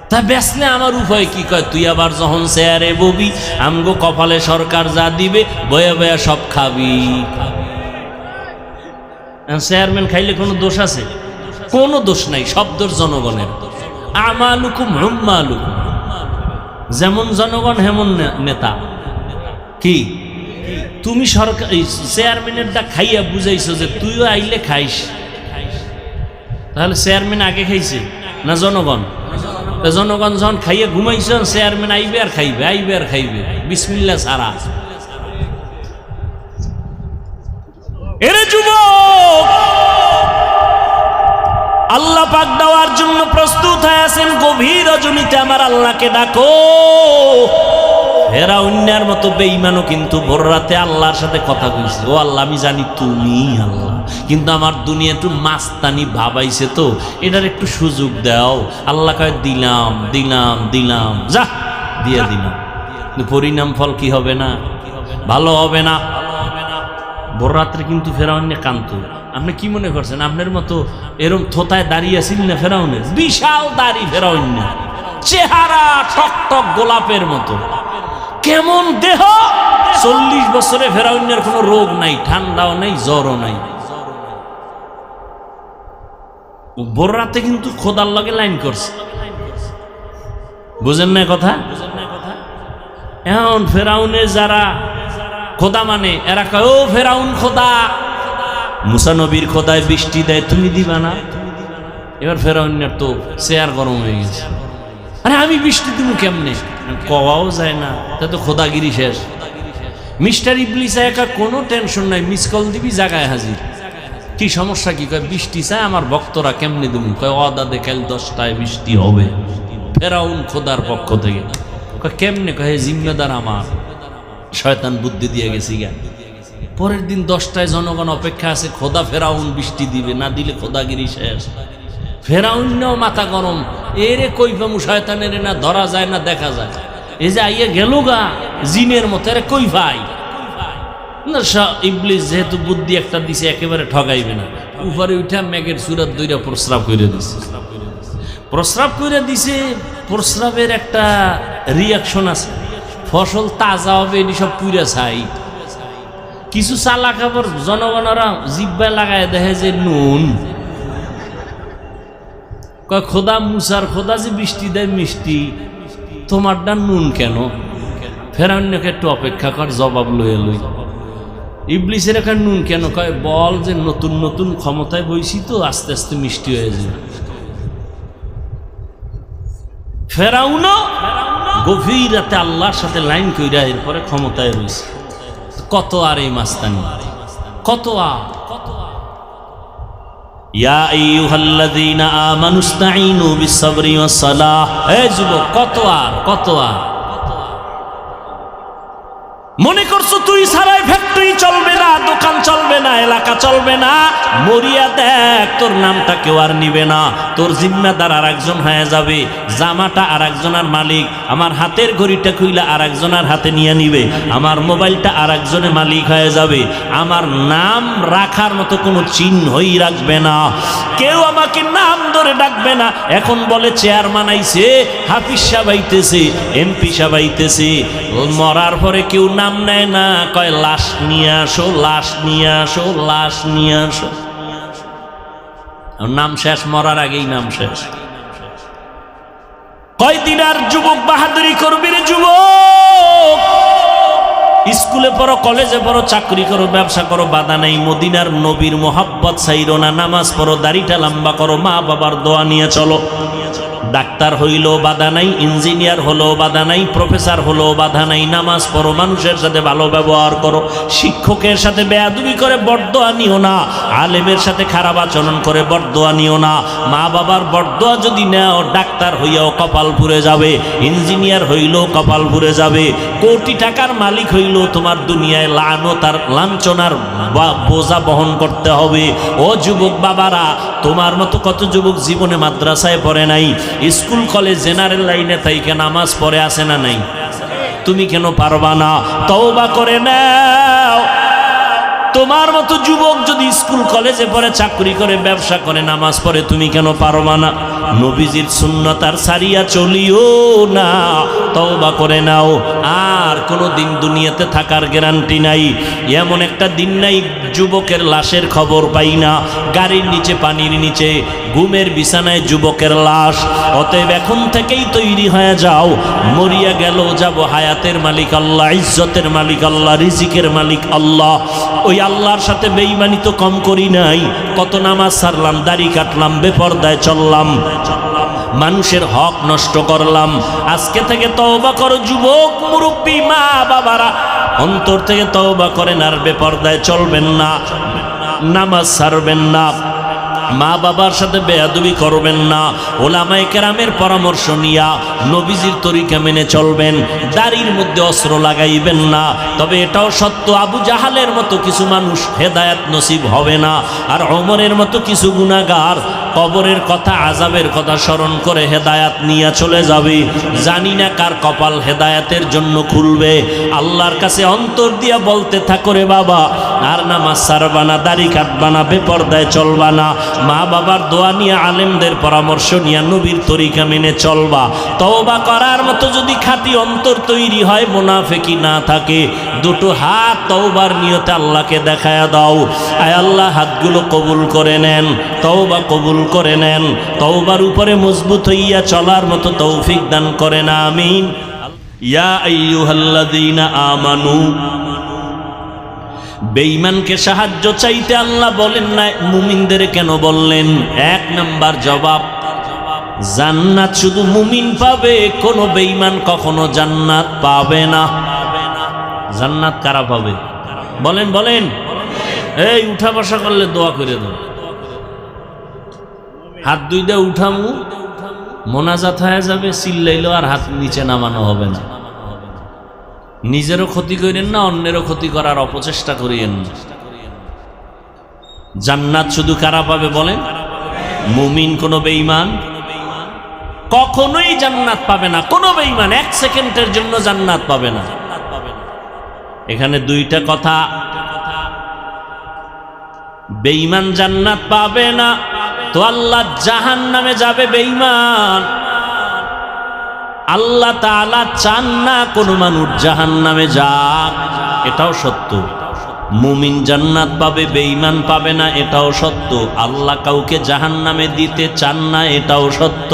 তা বেচলে আমার উপায় কি? কয় তুই আবার যখন চেয়ারে ববি, আমগো কপালে সরকার যা দিবে বয়া বয়া সব খাবি। চেয়ারম্যান খাইলে কোনো দোষ আছে? কোনো দোষ নাই, সব দোষ জনগণের। আমালুকুম হুম্মালুকুম, যেমন জনগণ হেমন নেতা। কি তুমি সরকার চেয়ারম্যানের দা খাইয়া বুঝাইছো যে তুইও আইলে খাইস, তাহলে চেয়ারম্যান আগে খাইছে না জনগণ? জনগণ যখন খাইয়া ঘুমাইছ, চেয়ারম্যান আইবে আর খাইবে, আইবে আর খাইবে, বিসমিল্লাহ ছাড়া। এরে যুবক, আল্লাহ পাক দেওয়ার জন্য প্রস্তুত হয়ে আছেন। গভীর রজনীতে আমার আল্লাহকে ডাকো। ফেরাউনের মতো বেঈমানও কিন্তু ভোর রাতে আল্লাহর সাথে কথা কইছে, ও আল্লাহ আমি জানি তুমি আল্লাহ, কিন্তু আমার দুনিয়া একটু মাস্তানি ভাবাইছে, তো এটার একটু সুযোগ দাও। আল্লাহ কয় দিলাম দিলাম দিলাম, যা দিয়ে দিলাম। পরিণাম ফল কি হবে না? ভালো হবে না। ভোর রাত্রে কিন্তু ফেরাউনে কান্ত। আপনি কি মনে করছেন আপনার মতো এরকম থোতায় দাঁড়িয়ে আছেন না? ফেরাউনের বিশাল দাড়ি, ফেরাউন চেহারা টকটক গোলাপের মতো, কেমন দেহ। 40 বছরে ফেরাউনের কোনো রোগ নাই, ঠান্ডাও নাই, জ্বরও নাই। ভোর রাতে কিন্তু খোদার লগে লাইন করছে, বুঝেন না কথা? এখন ফেরাউনে যারা খোদা মানে, এরা কয় ও ফেরাউন খোদা। মুসা নবীর খোদায় বৃষ্টি দেয়, তুমি দিবা না? এবার ফেরাউনের তো চেয়ার গরম হয়ে গেছে, আরে আমি বৃষ্টি দিব কেমনে? কওয়াও যায় না, তা তো খোদাগিরি শেষ। মিস্টার ইবলিস একা কোনো টেনশন নাই, মিস কল দিবি জায়গায় হাজির। কি সমস্যা কি? কয় বৃষ্টি চায় আমার ভক্তরা, কেমনে দেবো? কয় অদাদে কাল 10টায় বৃষ্টি হবে। ফেরাউন খোদার পক্ষ থেকে কয় কেমনে? কয় জিম্মেদার আমার, শয়তান বুদ্ধি দিয়ে গেছি গা। পরের দিন 10টায় জনগণ অপেক্ষা আছে, খোদা ফেরাউন বৃষ্টি দিবে, না দিলে খোদাগিরি শেষ। ফেরাউনও মাথা গরম, এরে কই পামু শয়তানের, না ধরা যায় না দেখা যায়। এই যে আইয়া গেল গা জিনের মতো, এরে কই ভাই না। ইবলিস যেহেতু বুদ্ধি একটা দিছে, একেবারে ঠগাইবে না। উপরে উঠা মেঘের সুরাত দুইটা প্রস্রাব করে দিছে। প্রস্রাব করে দিছে, প্রস্রাবের একটা রিয়াকশন আছে, ফসল তাজা হবে এটি সব পুরা চাই। কিছু চালা খাবার জনগণরা জিব্বায় লাগায় দেখে যে নুন, কয় খোদা মুসার খোদা যে বৃষ্টি দেয় মিষ্টি, তোমারটা নুন কেন? ফেরাউনকে একটু অপেক্ষা কর, জবাব লয়ে লই। ইবলিসের এখানে নুন কেন? কয় বল যে নতুন নতুন ক্ষমতায় বইছি তো আস্তে আস্তে মিষ্টি হয়ে যায়। ফেরাউনও গভীর রাতে আল্লাহর সাথে লাইন কইরা এরপরে ক্ষমতায় রয়েছে। কত আর এই মাস্তানি, কত আর। ইয়া আইয়ুহাল্লাযীনা আমানুস্তাঈনু বিস-সাবরি ওয়াস-সালাহ। হে যুবক, কত আর, কত আর। মনে করছো তুই ছাড়াই ফ্যাক্টরি চলবে না, দোকান চলবে না, এলাকা চলবে না? মরিয়া দেখ, তোর নামটা কেউ আর নিবে না, তোর জিম্মাদার আর একজন হয়ে যাবে, জামাটা আর একজনের মালিক, আমার হাতের ঘড়িটা খুইলা আর একজনের হাতে নিয়ে নিবে, আমার মোবাইলটা আর একজনের মালিক হয়ে যাবে, আমার নাম রাখার মতো কোনো চিহ্নই রাখবে না, কেউ আমাকে নাম ধরে ডাকবে না। এখন বলে চেয়ারম্যান আইছে, হাফিজ সাহেব আইতেছে, এমপি সাহেব আইতেছে, মরার পরে কেউ নাম নেয় না, কয় লাশ নিয়ে আসো, লাশ নিয়ে আসো, লাশ নিয়ে আসো। নাম শেষ, মরার আগেই নাম শেষ। কয়দিন আর যুবক বাহাদুরি করবি রে যুবক? স্কুলে পড়ো, কলেজে পড়ো, চাকরি করো, ব্যবসা করো, বাধা নেই। মদিনার নবীর মোহাব্বত ছাইরো না, নামাজ পড়ো, দাড়িটা লম্বা করো, মা বাবার দোয়া নিয়ে চলো। ডাক্তার হইলেও বাধা নাই, ইঞ্জিনিয়ার হলেও বাধা নাই, প্রফেসর হলেও বাধা নাই, নামাজ পড়ো, মানুষের সাথে ভালো ব্যবহার করো, শিক্ষকের সাথে বেয়াদবি করে বরদোয়া নিও না, আলেমের সাথে খারাপ আচরণ করে বরদোয়া নিও না। মা বাবার বরদোয়া যদি নেও, ডাক্তার হইয়াও কপাল পুড়ে যাবে, ইঞ্জিনিয়ার হইলেও কপাল পুড়ে যাবে, কোটি টাকার মালিক হইলেও তোমার দুনিয়ায় লানত আর লাঞ্ছনার বোঝা বহন করতে হবে। ও যুবক বাবারা, তোমার মতো কত যুবক জীবনে মাদ্রাসায় পড়ে নাই, স্কুল কলেজ জেনারেল লাইনে তাইকে নামাজ পড়ে আসে না নাই? তুমি কেন পারবা না? তওবা করে নাও। তোমার মতো যুবক যদি স্কুল কলেজে পড়ে, চাকরি করে, ব্যবসা করে, নামাজ পড়ে, তুমি কেন পারবা না? নবীজির সুন্নাত আর সারিয়া চলিও না, তওবা করে নাও। আর কোনো দিন দুনিয়াতে থাকার গ্যারান্টি নাই। এমন একটা দিন নাই যুবকের লাশের খবর পাই না, গাড়ির নিচে, পানির নিচে, ঘুমের বিছানায় যুবকের লাশ। অতএব এখন থেকেই তৈরি হয়ে যাও, মরিয়া গেল যাব, হায়াতের মালিক আল্লাহ, ইজ্জতের মালিক আল্লাহ, রিজিকের মালিক আল্লাহ। ওই আল্লাহর সাথে বেঈমানি তো কম করি নাই। কত নামাজ ছাড়লাম, দাড়ি কাটলাম, বেপরদায় চললাম, মানুষের হক নষ্ট করলাম। আজকে থেকে তওবা করো যুবক, মুরব্বী, মা বাবারা, অন্তর থেকে তওবা করেন, আর বেপরদায় চলবেন না, নামাজ ছাড়বেন না, মা বাবার সাথে বেয়াদবি করবেন না, ওলামায়ে কেরামের পরামর্শ নিয়া নবীজির তরিকা মেনে চলবেন, দাড়ির মধ্যে অস্ত্র লাগাইবেন না। তবে এটাও সত্য, আবু জাহালের মতো কিছু মানুষ হেদায়াত নসিব হবে না, আর ওমরের মতো কিছু গুনাহগার কবরের কথা, আযাবের কথা স্মরণ করে হেদায়াত নিয়ে চলে যাবে। জানি না কার কপাল হেদায়াতের জন্য খুলবে। আল্লাহর কাছে অন্তর দিয়া বলতে থাকো, রে বাবা, আর নামাজ ছাড়বা না, দাড়ি কাটবা না, বেপরদায় চলবা না, মা বাবার দোয়া নিয়ে, আলেমদের পরামর্শ নিয়ে নবীর তরিকা মেনে চলবা। তওবা করার মতো যদি খাঁটি অন্তর তৈরি হয়, মুনাফিকি না থাকে, দুটো হাত তওবার নিয়তে আল্লাহকে দেখায়া দাও। আয় আল্লাহ, হাতগুলো কবুল করে নেন, তওবা কবুল করে নেন, তওবার উপরে মজবুত হইয়া চলার মতো তৌফিক দান করেন, আমিন। ইয়া আইয়ুহাল্লাযীনা আমানু। বেঈমানকে সাহায্য চাইতে আল্লাহ বলেন না, মুমিনদের কেন বললেন? এক নাম্বার জবাব, জান্নাত শুধু মুমিন পাবে, কোনো বেঈমান কখনো জান্নাত পাবে না। জান্নাত কারা পাবে? বলেন বলেন। এই উঠা বসা করলে দোয়া করে দাও, হাত দুইটা উঠামু, মোনাজাত হয়ে যাবে, চিল্লাইলেও আর হাত নিচে নামানো হবে না। নিজেরও ক্ষতি করেন না, অন্যেরও ক্ষতি করার অপচেষ্টা করিয়েন না। জান্নাত শুধু কারা পাবে বলেন? মুমিন। কোনো বেঈমান কখনোই জান্নাত পাবে না। কোনো বেঈমান এক সেকেন্ডের জন্য জান্নাত পাবে না। এখানে দুইটা কথা, বেঈমান জান্নাত পাবে না, তো আল্লাহ জাহান্নামে যাবে বেঈমান। আল্লাহ তাআলা চান না কোনো মানুষ জাহান্নামে যাক, এটাও সত্য। মুমিন জান্নাত পাবে, বেঈমান পাবে না, এটাও সত্য। আল্লাহ কাউকে জাহান্নামে দিতে চান না, এটাও সত্য।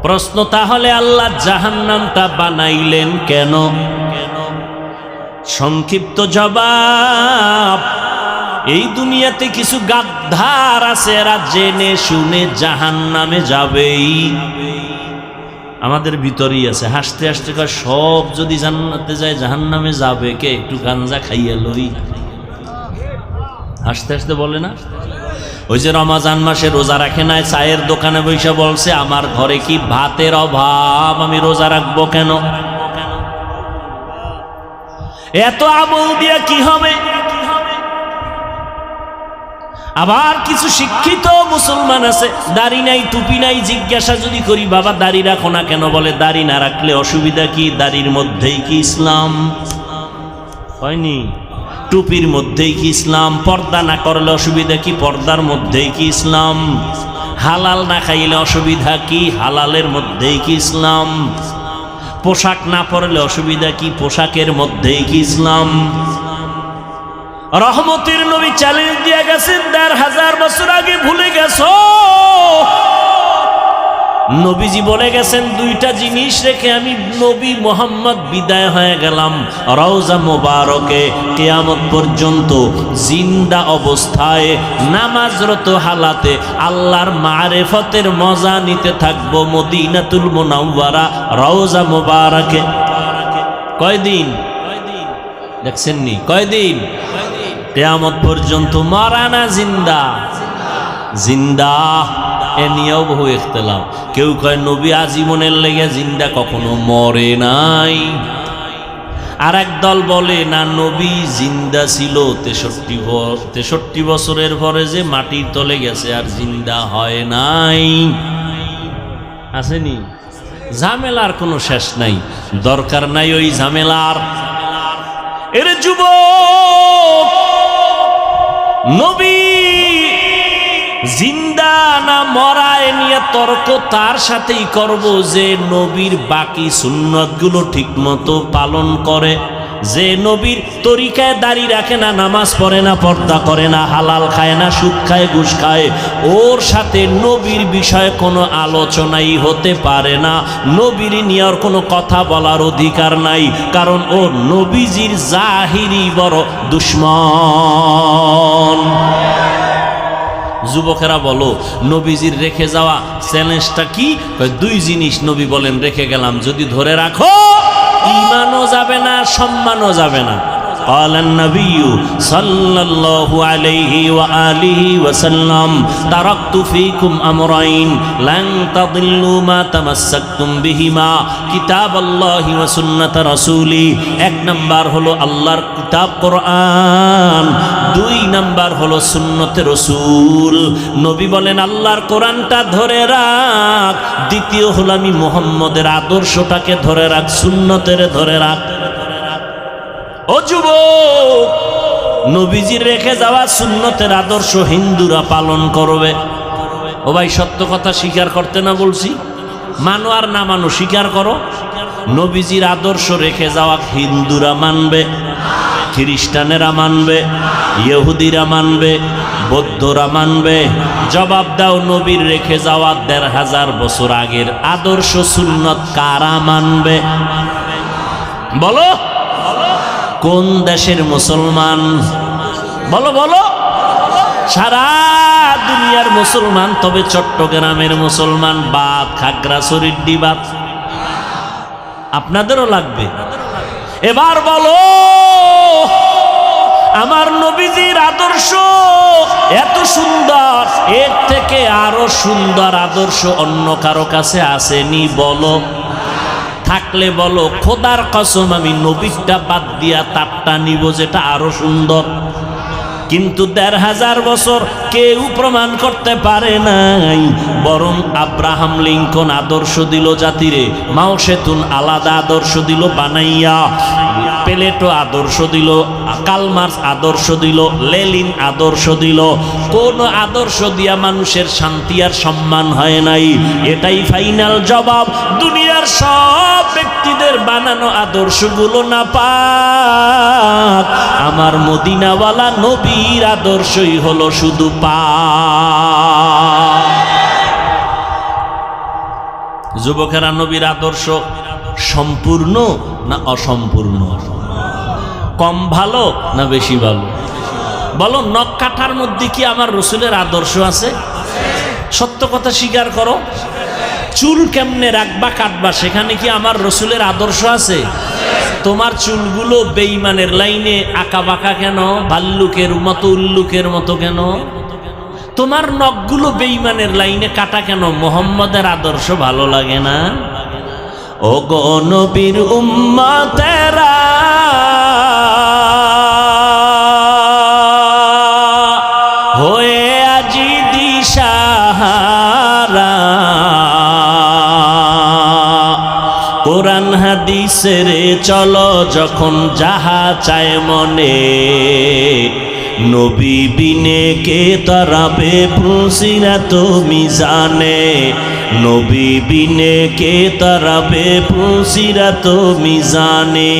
প্রশ্ন তাহলে আল্লাহ জাহান্নামটা বানাইলেন কেন? সংক্ষিপ্ত জবাব, এই দুনিয়াতে কিছু গাদ্দার আছে, এরা জেনে শুনে জাহান্নামে যাবেই। আমাদের ভিতরেই আছে, হাসতে হাসতে কয় সব যদি জান্নাতে যায় জাহান্নামে যাবে কে? একটু গাঞ্জা খাইয়া লই। হাসতে হাসতে বলে না? ওই যে রমাজান মাসে রোজা রাখে নাই, চায়ের দোকানে বসে বলছে আমার ঘরে কি ভাতের অভাব, আমি রোজা রাখবো কেন? এত আমল দিয়া কি হবে? আবার কিছু শিক্ষিত মুসলমান আছে, দাড়ি নাই টুপি নাই, জিজ্ঞাসা যদি করি বাবা দাড়ি রাখো না কেন, বলে দাড়ি না রাখলে অসুবিধা কি? দাড়ির মধ্যেই কি ইসলাম? হয়নি? টুপির মধ্যেই কি ইসলাম? পর্দা না করলে অসুবিধা কি? পর্দার মধ্যেই কি ইসলাম? হালাল না খাইলে অসুবিধা কি? হালালের মধ্যেই কি ইসলাম? পোশাক না পরলে অসুবিধা কি? পোশাকের মধ্যেই কি ইসলাম? রহমতের নবী চ্যালেঞ্জ দিয়ে গেছেন ১৫০০ বছর আগে, ভুলে গেছো? নবীজি বলে গেছেন দুইটা জিনিস রেখে আমি নবী মোহাম্মদ বিদায় হয়ে গেলাম। রওজা মোবারকে কিয়ামত পর্যন্ত জিন্দা অবস্থায় নামাজরত হালাতে আল্লাহর মারেফতের মজা নিতে থাকবো মদিনাতুল মুনাওয়ারা রওজা মোবারকে। কয়দিন দেখছেন নি? কয়দিন? কিয়ামত পর্যন্ত। মরা না জিন্দা? জিন্দা। এ নিয়েও বহু ইখতিলাফ। কেউ কয় নবী আজীবনের লেগে জিন্দা, কখনো মরে নাই। আর এক দল বলে না, নবী জিন্দা ছিল 63 বছরের পরে যে মাটির তলে গেছে আর জিন্দা হয় নাই। আসেনি? ঝামেলার কোনো শেষ নাই, দরকার নাই ওই ঝামেলার। এর যুবক, নবী জিন্দা না মরা এ নিয়ে তর্ক তার সাথেই করব যে নবীর বাকি সুন্নতগুলো ঠিক মতো পালন করে, যে নবীর তরিকায় দাড়ি রাখে না, নামাজ পড়ে না, পর্দা করে না, হালাল খায় না, সুদ খায়, ঘুষ খায়, ওর সাথে নবীর বিষয়ে কোনো আলোচনাই হতে পারে না। নবীর নিয়ে আর কোনো কথা বলার অধিকার নাই, কারণ ও নবীজির জাহিরি বড় দুশ্মন। যুবকেরা বলো, নবীজির রেখে যাওয়া চ্যালেঞ্জটা কি? দুই জিনিস নবী বলেন রেখে গেলাম, যদি ধরে রাখো ঈমানও যাবে না, সম্মানও যাবে না। قال النبي صلى الله عليه وآله وسلم تركت فيكم أمرين لن تضلوا ما تمسكتم بهما كتاب الله وسنة رسولي। এক নাম্বার হলো আল্লাহর কিতাব কোরআন, দুই নাম্বার হলো সুন্নতে রসুল। নবী বলেন আল্লাহর কোরআনটা ধরে রাখ, দ্বিতীয় হলো আমি মুহাম্মদের আদর্শটাকে ধরে রাখ, সুন্নতের ধরে রাখ। ও যুবক, নবীজির রেখে যাওয়া সুন্নতের আদর্শ হিন্দুরা পালন করবে। ও ভাই, সত্য কথা স্বীকার করতে না বলছি? মানো আর না মানো, স্বীকার করো। নবীজির আদর্শ রেখে যাওয়া হিন্দুরা মানবে, খ্রিস্টানেরা মানবে, ইহুদিরা মানবে, বৌদ্ধরা মানবে। জবাব দাও, নবীর রেখে যাওয়া ১৫০০ বছর আগের আদর্শ সুন্নত কারা মানবে? বলো, কোন দেশের মুসলমান? বলো বলো। সারা দুনিয়ার মুসলমান, তবে চট্টগ্রামের মুসলমান বাদ, খাগড়াছড়ির ডিবাত আপনাদেরও লাগবে। এবার বলো, আমার নবীজির আদর্শ এত সুন্দর, এর থেকে আরো সুন্দর আদর্শ অন্য কারো কাছে আসেনি? বলো। থাকলে বলো, খোদার কসম আমি নবীটা বাদ দিয়া তারটা নিব যেটা আরো সুন্দর। কিন্তু ১৫০০ বছর কেউ প্রমাণ করতে পারে নাই। বরং আব্রাহাম লিঙ্কন আদর্শ দিল জাতিরে, মাও সেতুন আলাদা আদর্শ দিল বানাইয়া, প্লেটো আদর্শ দিল, কার্ল মার্কস আদর্শ দিল, লেনিন আদর্শ দিল। কোন আদর্শ দিয়া মানুষের শান্তি আর সম্মান হয় নাই। এটাই ফাইনাল জবাব। দুনিয়ার সব ব্যক্তিদের বানানো আদর্শগুলো না পাক, আমার মদিনাওয়ালা নবীর আদর্শই হলো শুধু পাক। যুবকেরা, নবীর আদর্শ সম্পূর্ণ না অসম্পূর্ণ? কম ভালো না বেশি ভালো? বলো, নখ কাটার মধ্যে কি আমার রসুলের আদর্শ আছে? সত্য কথা স্বীকার করো। চুল কেমনে রাখবা কাটবা, সেখানে কি আমার রসুলের আদর্শ আছে? তোমার চুলগুলো বেঈমানের লাইনে আঁকা বাঁকা কেন? ভাল্লুকের মতো, উল্লুকের মতো কেন? তোমার নখগুলো বেঈমানের লাইনে কাটা কেন? মোহাম্মদের আদর্শ ভালো লাগে না? ও গো নবীর উম্মতেরা, হয়ে আজি দিশাহারা, কোরআন হাদিসের চলো যখন যাহা চায় মনে, নবী বিনে কে তারাবে ফুসিরাত মিজানে, নবী বিনে কে তারাবে ফুসিরাত মিজানে।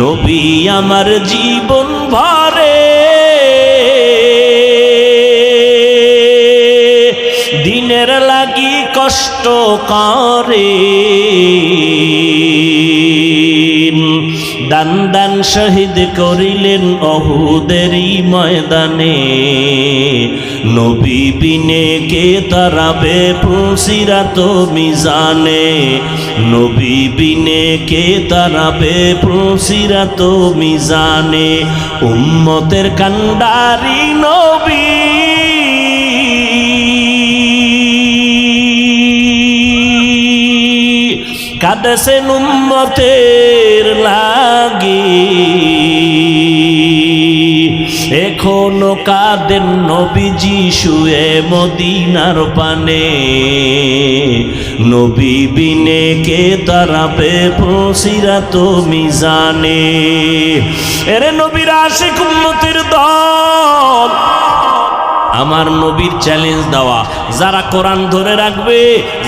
নবী আমার জীবন ভরে দিনের লাগি কষ্ট করে, দান দান শহীদ করিলেন অহুদেরই ময়দানে, নবী বিনে কে তারাবে ফুসিরাত মিজানে, নবী বিনে কে তারাবে ফুসিরাত মিজানে। উম্মতের কান্ডারি নবী কাঁদেছেন উম্মতের লাগি, এখনো কাঁদেন নবীজি শুয়ে মদিনার পানে, নবী বিনে কে তারাবে ফুসিরাত মিজানে। এরে নবীর আশিক উম্মতের দল, আমার নবীর চ্যালেঞ্জ দেওয়া, যারা কোরআন ধরে রাখবে,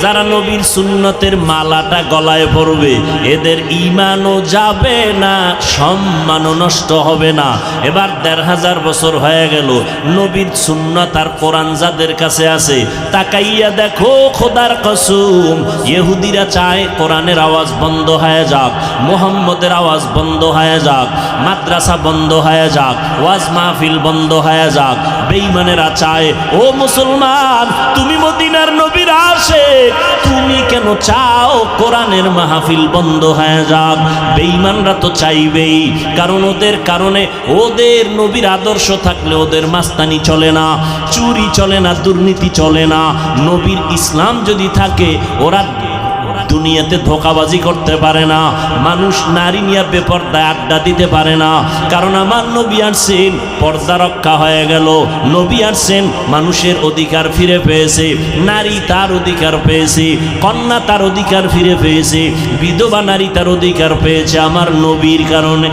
যারা নবীর সুন্নতের মালাটা গলায় পড়বে, এদের ঈমানও যাবে না, সম্মানও নষ্ট হবে না। এবার ১৫০০ বছর হয়ে গেল, নবীর সুন্নত আর কোরআন যাদের কাছে আছে, তাকাইয়া দেখো খোদার কসম, ইহুদিরা চায় কোরআনের আওয়াজ বন্ধ হয়ে যাক, মুহাম্মদের আওয়াজ বন্ধ হয়ে যাক, মাদ্রাসা বন্ধ হয়ে যাক, ওয়াজ মাহফিল বন্ধ হয়ে যাক। বেঈমানেরা চায়, ও মুসলমান, তুমি মদিনার নবীর আশিক, তুমি কেন চাও কোরআনের মাহফিল বন্ধ হয়ে যাক? বেঈমানরা তো চাইবেই, কারণ ওদের কারণে, ওদের নবীর আদর্শ থাকলে ওদের মাস্তানি চলে না, চুরি চলে না, দুর্নীতি চলে না। নবীর ইসলাম যদি থাকে, ওরা দুনিয়াতে ধোঁকাবাজি করতে পারে না, মানুষ নারী নিয়ে বেপর্দায় আড্ডা দিতে পারে না। কারণ আমার নবী আসছেন, পর্দা রক্ষা হয়ে গেল। নবী আসছেন, মানুষের অধিকার ফিরে পেয়েছে, নারী তার অধিকার পেয়েছে, কন্যা তার অধিকার ফিরে পেয়েছে, বিধবা নারী তার অধিকার পেয়েছে আমার নবীর কারণে।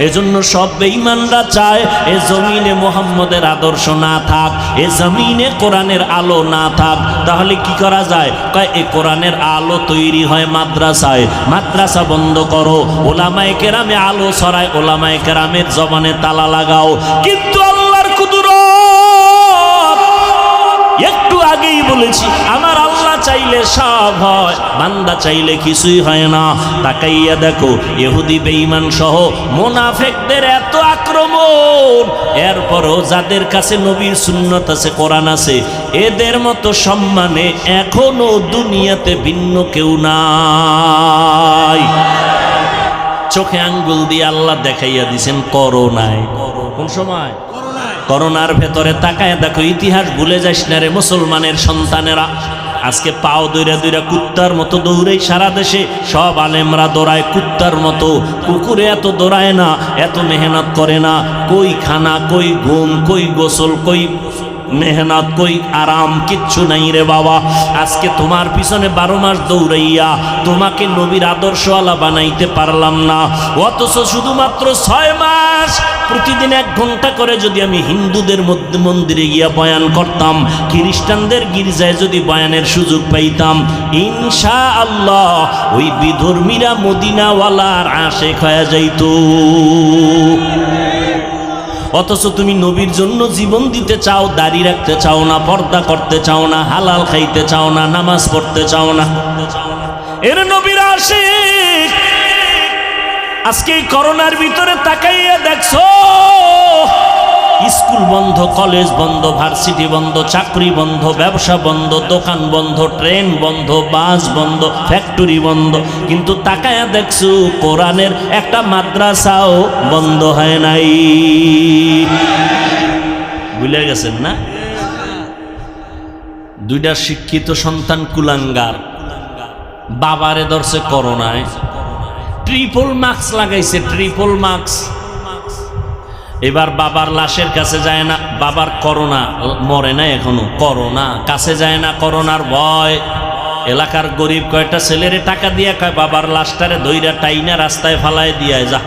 এজন্য সব বেঈমানরা চায় এ জমিনে মুহাম্মদের আদর্শ না থাক, এ জমিনে কোরআনের আলো না থাক। তাহলে কি করা যায়? কয় এ কোরআনের আলো তৈরি হয় মাদ্রাসায়, মাদ্রাসা বন্ধ করো, ওলামায়ে কেরামে আলো ছড়ায়, ওলামায়ে কেরামের জবানে তালা লাগাও। কিন্তু আল্লাহর কুদরত, একটু আগেই বলেছি, আমার আল্লাহ চাইলে সব হয়, বান্দা চাইলে কিছুই হয় না। তাকাইয়া দেখো, ইহুদি বেঈমান সহ মুনাফিকদের এত আক্রমণ, এরপরও যাদের কাছে নবীর সুন্নত আছে, কোরআন আছে, এদের মতো সম্মানে এখনো দুনিয়াতে ভিন্ন কেউ নাই। চোখে আঙ্গুল দিয়ে আল্লাহ দেখাইয়া দিছেন করোনায়। কোন সময়? করোনার ভেতরে তাকায় দেখো, ইতিহাস ভুলে যাস না রে মুসলমানের সন্তানেরা। আজকে পাও দইরা দইরা কুত্তার মতো দৌড়াই সারা দেশে, সব আলেমরা দৌড়ায় কুত্তার মতো, কুকুরে এত দৌড়ায় না, এত মেহনত করে না। কই খানা, কই ঘুম, কই গোসল, কই মেহনত, কই আরাম, কিচ্ছু নাই রে বাবা। আজকে তোমার পিছনে 12 মাস দৌড়াইয়া তোমাকে নবীর আদর্শওয়ালা বানাইতে পারলাম না, অথচ শুধুমাত্র 6 মাস প্রতিদিন 1 ঘন্টা করে যদি আমি হিন্দুদের মধ্যে মন্দিরে গিয়া বয়ান করতাম, খ্রিস্টানদের গির্জায় যদি বয়ানের সুযোগ পাইতাম, ইনশাআল্লাহ ওই বিধর্মীরা মদিনাওয়ালার আশেক হয়ে যাইত। অথচ তুমি নবীর জন্য জীবন দিতে চাও, দাড়ি রাখতে চাও না, পর্দা করতে চাও না, হালাল খাইতে চাও না, নামাজ পড়তে চাও না। এর নবীর আশিক। আজকে এই করোনার ভিতরে তাকাইয়া দেখছো, স্কুল বন্ধ, কলেজ বন্ধ, ভার্সিটি বন্ধ, চাকরি বন্ধ, ব্যবসা বন্ধ, দোকান বন্ধ, ট্রেন বন্ধ, বাস বন্ধ, ফ্যাক্টরি বন্ধ, কিন্তু তাকায়া দেখছো কোরআনের একটা মাদ্রাসাও বন্ধ হয় নাই। ভুলে গেছেন না? 2টা শিক্ষিত সন্তান কুলাঙ্গার, বাবারে ধরছে করোনায়, ট্রিপল মাস্ক লাগাইছে, ট্রিপল মাস্ক। এবার বাবার লাশের কাছে যায় না, বাবার করোনা, মরে না এখনো, করোনা কাছে যায় না, করোনার ভয়। এলাকার গরিব কয়টা ছেলেরে টাকা দিয়া কয় বাবার লাশটারে দইরা টাইনা রাস্তায় ফালায় দিয়া যা।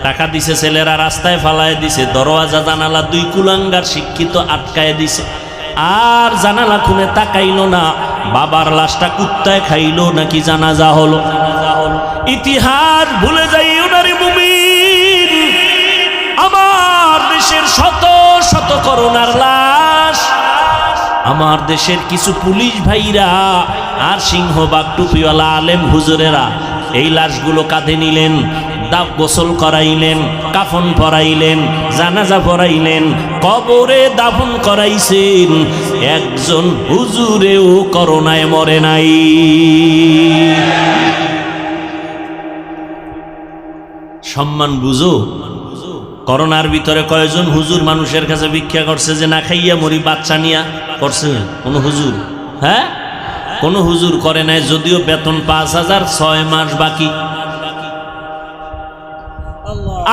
টাকা দিছে ছেলেরা, রাস্তায় ফালায় দিছে, দরওয়াজা জানালা 2 কুলাঙ্গার শিক্ষিত আটকায় দিছে। আর জানালা খুলে তাকাইলো না বাবার লাশটা কুত্তায় খাইলো নাকি জানাজা হলো। ইতিহাস ভুলে যাইও না রে মুমিন। আমার দেশের শত শত করোনার লাশ, আমার দেশের কিছু পুলিশ ভাইরা আর সিংহবাগ টুপিওয়ালা আলেম হুজুরেরা এই লাশগুলো কাঁধে নিলেন, দাব গোসল করাইলেন, কাফন পরাইলেন, জানাজা পরাইলেন, কবরে দাফন করাইছেন। একজন হুজুরেও করোনায় মরে নাই। সম্মান বুঝো। করোনার ভিতরে কয়জন হুজুর মানুষের কাছে ভিক্ষা করছে যে না খাইয়া মরি, বাচ্চা নিয়া করছে? কোন হুজুর? হ্যাঁ, কোন হুজুর করে নাই। যদিও বেতন 5,000, 6 মাস বাকি।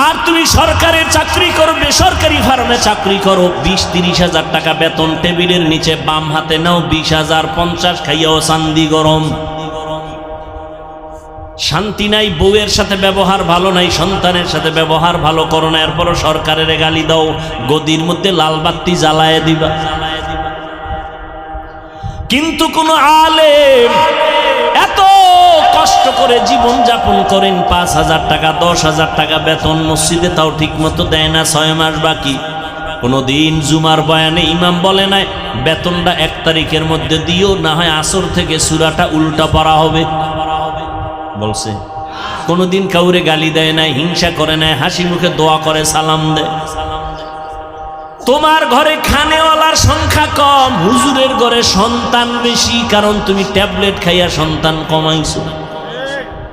আর তুমি সরকারের চাকরি করো, বেসরকারি ফার্মে চাকরি করো, 20-30 হাজার টাকা বেতন, টেবিলের নিচে বাম হাতে নাও 20,000, 50 খাইয়াও চান্দি গরম। শান্তি নাই, বউয়ের সাথে ব্যবহার ভালো নাই, সন্তানের সাথে ব্যবহার ভালো করো না, এরপরও সরকারের গালি দাও, গদির মধ্যে লাল বাতি জ্বালায় দিবা। কিন্তু কোন আলেম এত কষ্ট করে জীবন যাপন করেন, 5,000 টাকা 10,000 টাকা বেতন, মসজিদে তাও ঠিক মতো দেয় না, 6 মাস বাকি। কোনদিন জুমার বয়ানে ইমাম বলে নাই বেতনটা 1 তারিখের মধ্যে দিও, না হয় আসর থেকে সূরাটা উল্টা পড়া হবে, বলছে? কোনদিন কাউরে গালি দেয় নাই, হিংসা করে নাই, হাসি মুখে দোয়া করে, সালাম দেয়। তোমার ঘরে খানেওয়ালার সংখ্যা কম, হুজুরের ঘরে সন্তান বেশি, কারণ তুমি ট্যাবলেট খাইয়া সন্তান কমাইছো।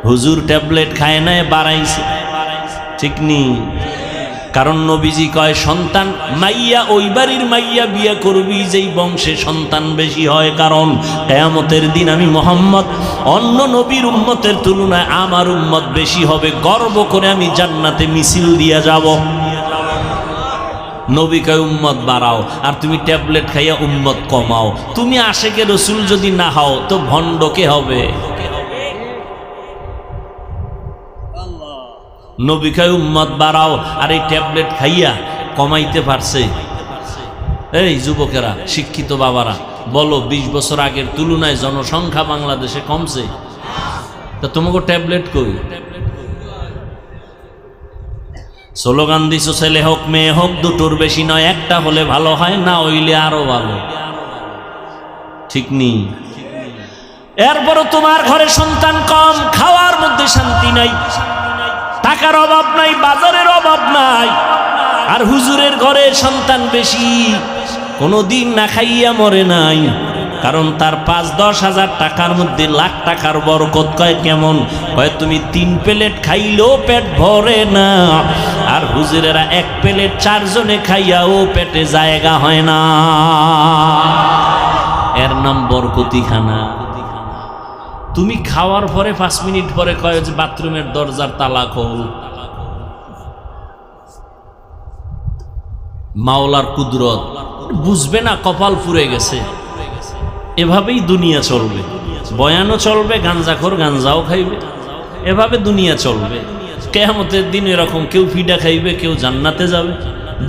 হুজুর ট্যাবলেট খায় নাই, বাড়াইছে। ঠিক নি? কারণ নবীজি কয় সন্তান মাইয়া ওই বাড়ির মাইয়া বিয়ে করবি যেই বংশে সন্তান বেশি হয়, কারণ কিয়ামতের দিন আমি মুহাম্মদ অন্য নবীর উম্মতের তুলনায় আমার উম্মত বেশি হবে, গর্ব করে আমি জান্নাতে মিছিল দিয়া যাব। নবী কয় উম্মত বাড়াও, আর তুমি ট্যাবলেট খাইয়া উম্মত কমাও। তুমি আশেকে রসুল যদি না হও তো ভণ্ড কে হবে? নবী কয় উম্মত বাড়াও, আর এই ট্যাবলেট খাইয়া কমাইতে পারছে? এই যুবকেরা, শিক্ষিত বাবারা বলো, 20 বছর আগের তুলনায় জনসংখ্যা বাংলাদেশে কমছে, তা তোমাকে ট্যাবলেট কই? স্লোগান দিছো ছেলে হোক মেয়ে হোক, দুটোর বেশি নয়, একটা হলে ভালো হয়, না হইলে আরো ভালো। ঠিক নেই? এরপরও তোমার ঘরে সন্তান কম, খাওয়ার মধ্যে শান্তি নাই, টাকার অভাব নাই, বাজারের অভাব নাই, আর হুজুরের ঘরে সন্তান বেশি, কোনোদিন না খাইয়া মরে নাই, কারণ তার 5-10 হাজার টাকার মধ্যে লাখ টাকার বরকত। কয় কেমন? কয় তুমি 3 প্লেট খাইলেও পেট ভরে না, আর হুজুরেরা 1 প্লেট 4 জনে খাইয়াও পেটে জায়গা হয় না। এর নাম বরকতিখানা। তুমি খাওয়ার পরে 5 মিনিট পরে কয় যে বাথরুমের দরজার তালা খোল। মাওলার কুদরত বুঝবে না, কপাল পুড়ে গেছে। এভাবেই দুনিয়া চলবে, বয়ানও চলবে, গাঞ্জাখোর গাঞ্জাও খাইবে, এভাবে দুনিয়া চলবে। কিয়ামতের দিন এরকম কেউ ফিডা খাইবে, কেউ জান্নাতে যাবে।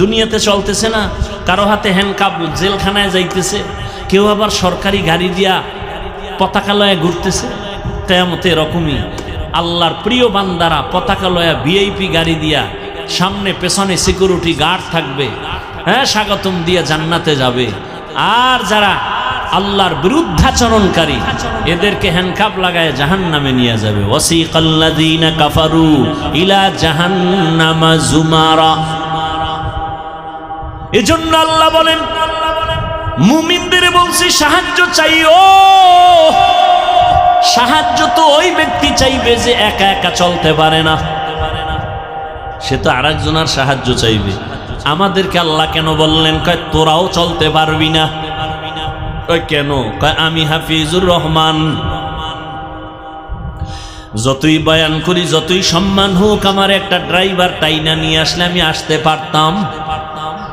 দুনিয়াতে চলতেছে না, কারো হাতে হ্যান্ডকাপ, জেলখানায় যাইতেছে, কেউ আবার সরকারি গাড়ি দিয়া পতাকা লয়ে ঘুরতেছে। কিয়ামতে এরকমই আল্লাহর প্রিয় বান্দারা পতাকা লয়া ভিআইপি গাড়ি দিয়া, সামনে পেছনে সিকিউরিটি গার্ড থাকবে, হ্যাঁ, স্বাগতম দিয়ে জান্নাতে যাবে। আর যারা আল্লাহর বিরুদ্ধাচরণকারী এদেরকে হ্যান্ডকাপ লাগায় জাহান্নামে নিয়ে যাবে। ওয়াসিকাল্লাযীনা কাফারু ইলা জাহান্নামা যুমারা। এজন্য আল্লাহ বলেন, মুমিনদের বলছি সাহায্য চাইও। সাহায্য তো ওই ব্যক্তি চাইবে যে একা একা চলতে পারে না, সে তো আরেকজনের সাহায্য চাইবে। আমাদেরকে আল্লাহ কেন বললেন? কয় তোরাও চলতে পারবি না। কয় কেন? কয় আমি হাফিজুর রহমান, যতই বয়ান করি, যতই সম্মান হোক, আমার একটা ড্রাইভার টাইনা নিয়ে আসলে আমি আসতে পারতাম।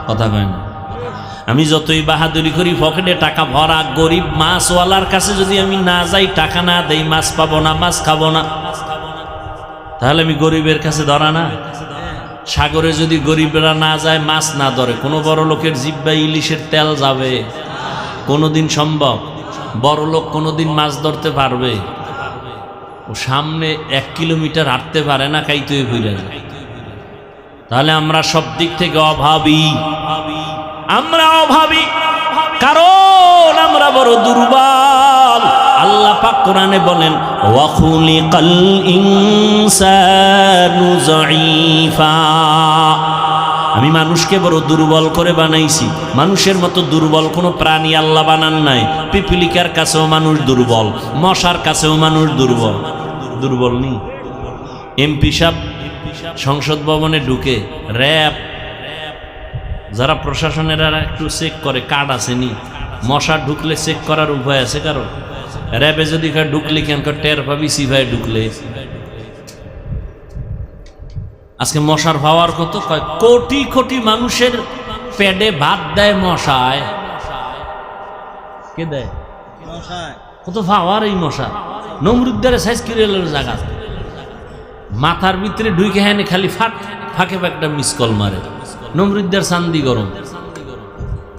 কথা কয় না? আমি যতই বাহাদুরি করি, পকেটে টাকা ভরা, গরিব মাছওয়ালার কাছে যদি আমি না যাই, টাকা না দেই, মাছ পাবো না, মাছ খাবো না, তাহলে আমি গরিবের কাছে ধরা না? সাগরে যদি গরিবরা না যায়, মাছ না ধরে, কোনো বড় লোকের জিহ্বায় ইলিশের তেল যাবে? কোনোদিন সম্ভব? বড় লোক কোনোদিন মাছ ধরতে পারবে? ও সামনে 1 কিলোমিটার হাঁটতে পারে না, কাইতে ঘুরে যায়। তাহলে আমরা সব দিক থেকে অভাবী। আমরা অভাবী কারণ আমরা বড় দুর্বল। আল্লাহ পাক কোরআনে বলেন, ওয়া খুলিকাল ইনসানু যায়ীফা। আমি মানুষকে বড় দুর্বল করে বানাইছি। মানুষের মতো দুর্বল কোনো প্রাণী আল্লাহ বানান নাই। পিপিলিকার কাছেও মানুষ দুর্বল, মশার কাছেও মানুষ দুর্বল। দুর্বল নি? এমপি সাহেব সংসদ ভবনে ঢুকে, র্যাব যারা প্রশাসনের একটু চেক করে, কার্ড আসেনি, মশা ঢুকলে চেক করার উপায় আছে কারো? র্যাবে যদি ঢুকলে কেন টের পাবি সিভাই ঢুকলে। আজকে মশার পাওয়ার কত? কোটি কোটি মানুষের পেটে ভাত দেয় মশায়। কে দেয়? কত পাওয়ার এই মশা। নমরুদ্দারে সাইজ কিরেলের জায়গা, মাথার ভিতরে ঢুকে হ্যাঁ খালি ফাঁকে একটা মিস কল মারে। নমরুদ্দার চান্দি গরম।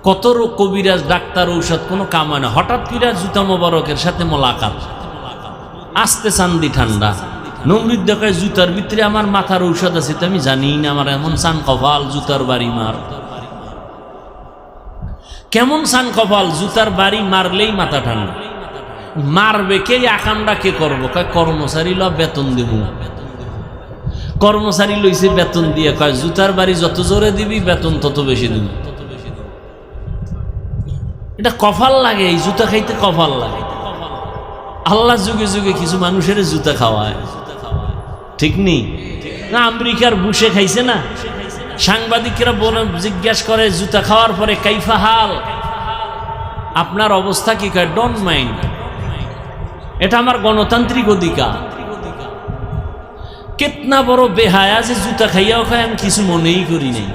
কত কবিরাজ, ডাক্তার, ঔষধ কোনো কাম হয় না। হঠাৎ করে জুতা মোবারকের সাথে মোলাকাত, আস্তে চান্দি ঠান্ডা। নমরুদ্দা কয়, জুতার ভিতরে আমার মাথার ঔষধ আছে, তো আমি জানি না, আমার এমন চান কপাল, জুতার বাড়ি মার। কেমন চান কপাল? জুতার বাড়ি মারলেই মাথা ঠান্ডা। মারবে কে? আকামটা কে করবো? কয় কর্মচারী ল, বেতন দেব। কর্মচারী লইছে বেতন দিয়ে, কয় জুতার বাড়ি যত জোরে দিবি বেতন তত বেশি দিবি। এটা কপাল লাগে, এই জুতা খাইতে কপাল লাগে। আল্লাহ যুগে যুগে কিছু মানুষের জুতা খাওয়ায়, ঠিক নেই? না আমেরিকার বুশে খাইছে না? সাংবাদিকরা বলে, জিজ্ঞাসা করে জুতা খাওয়ার পরে, কাইফা হাল, আপনার অবস্থা কি? কয় ডোন্ট মাইন্ড, এটা আমার গণতান্ত্রিক অধিকার। কেতনা বড় বেহায়া যে জুতা খাইয়াও খায়, আমি কিছু মনেই করি নাই।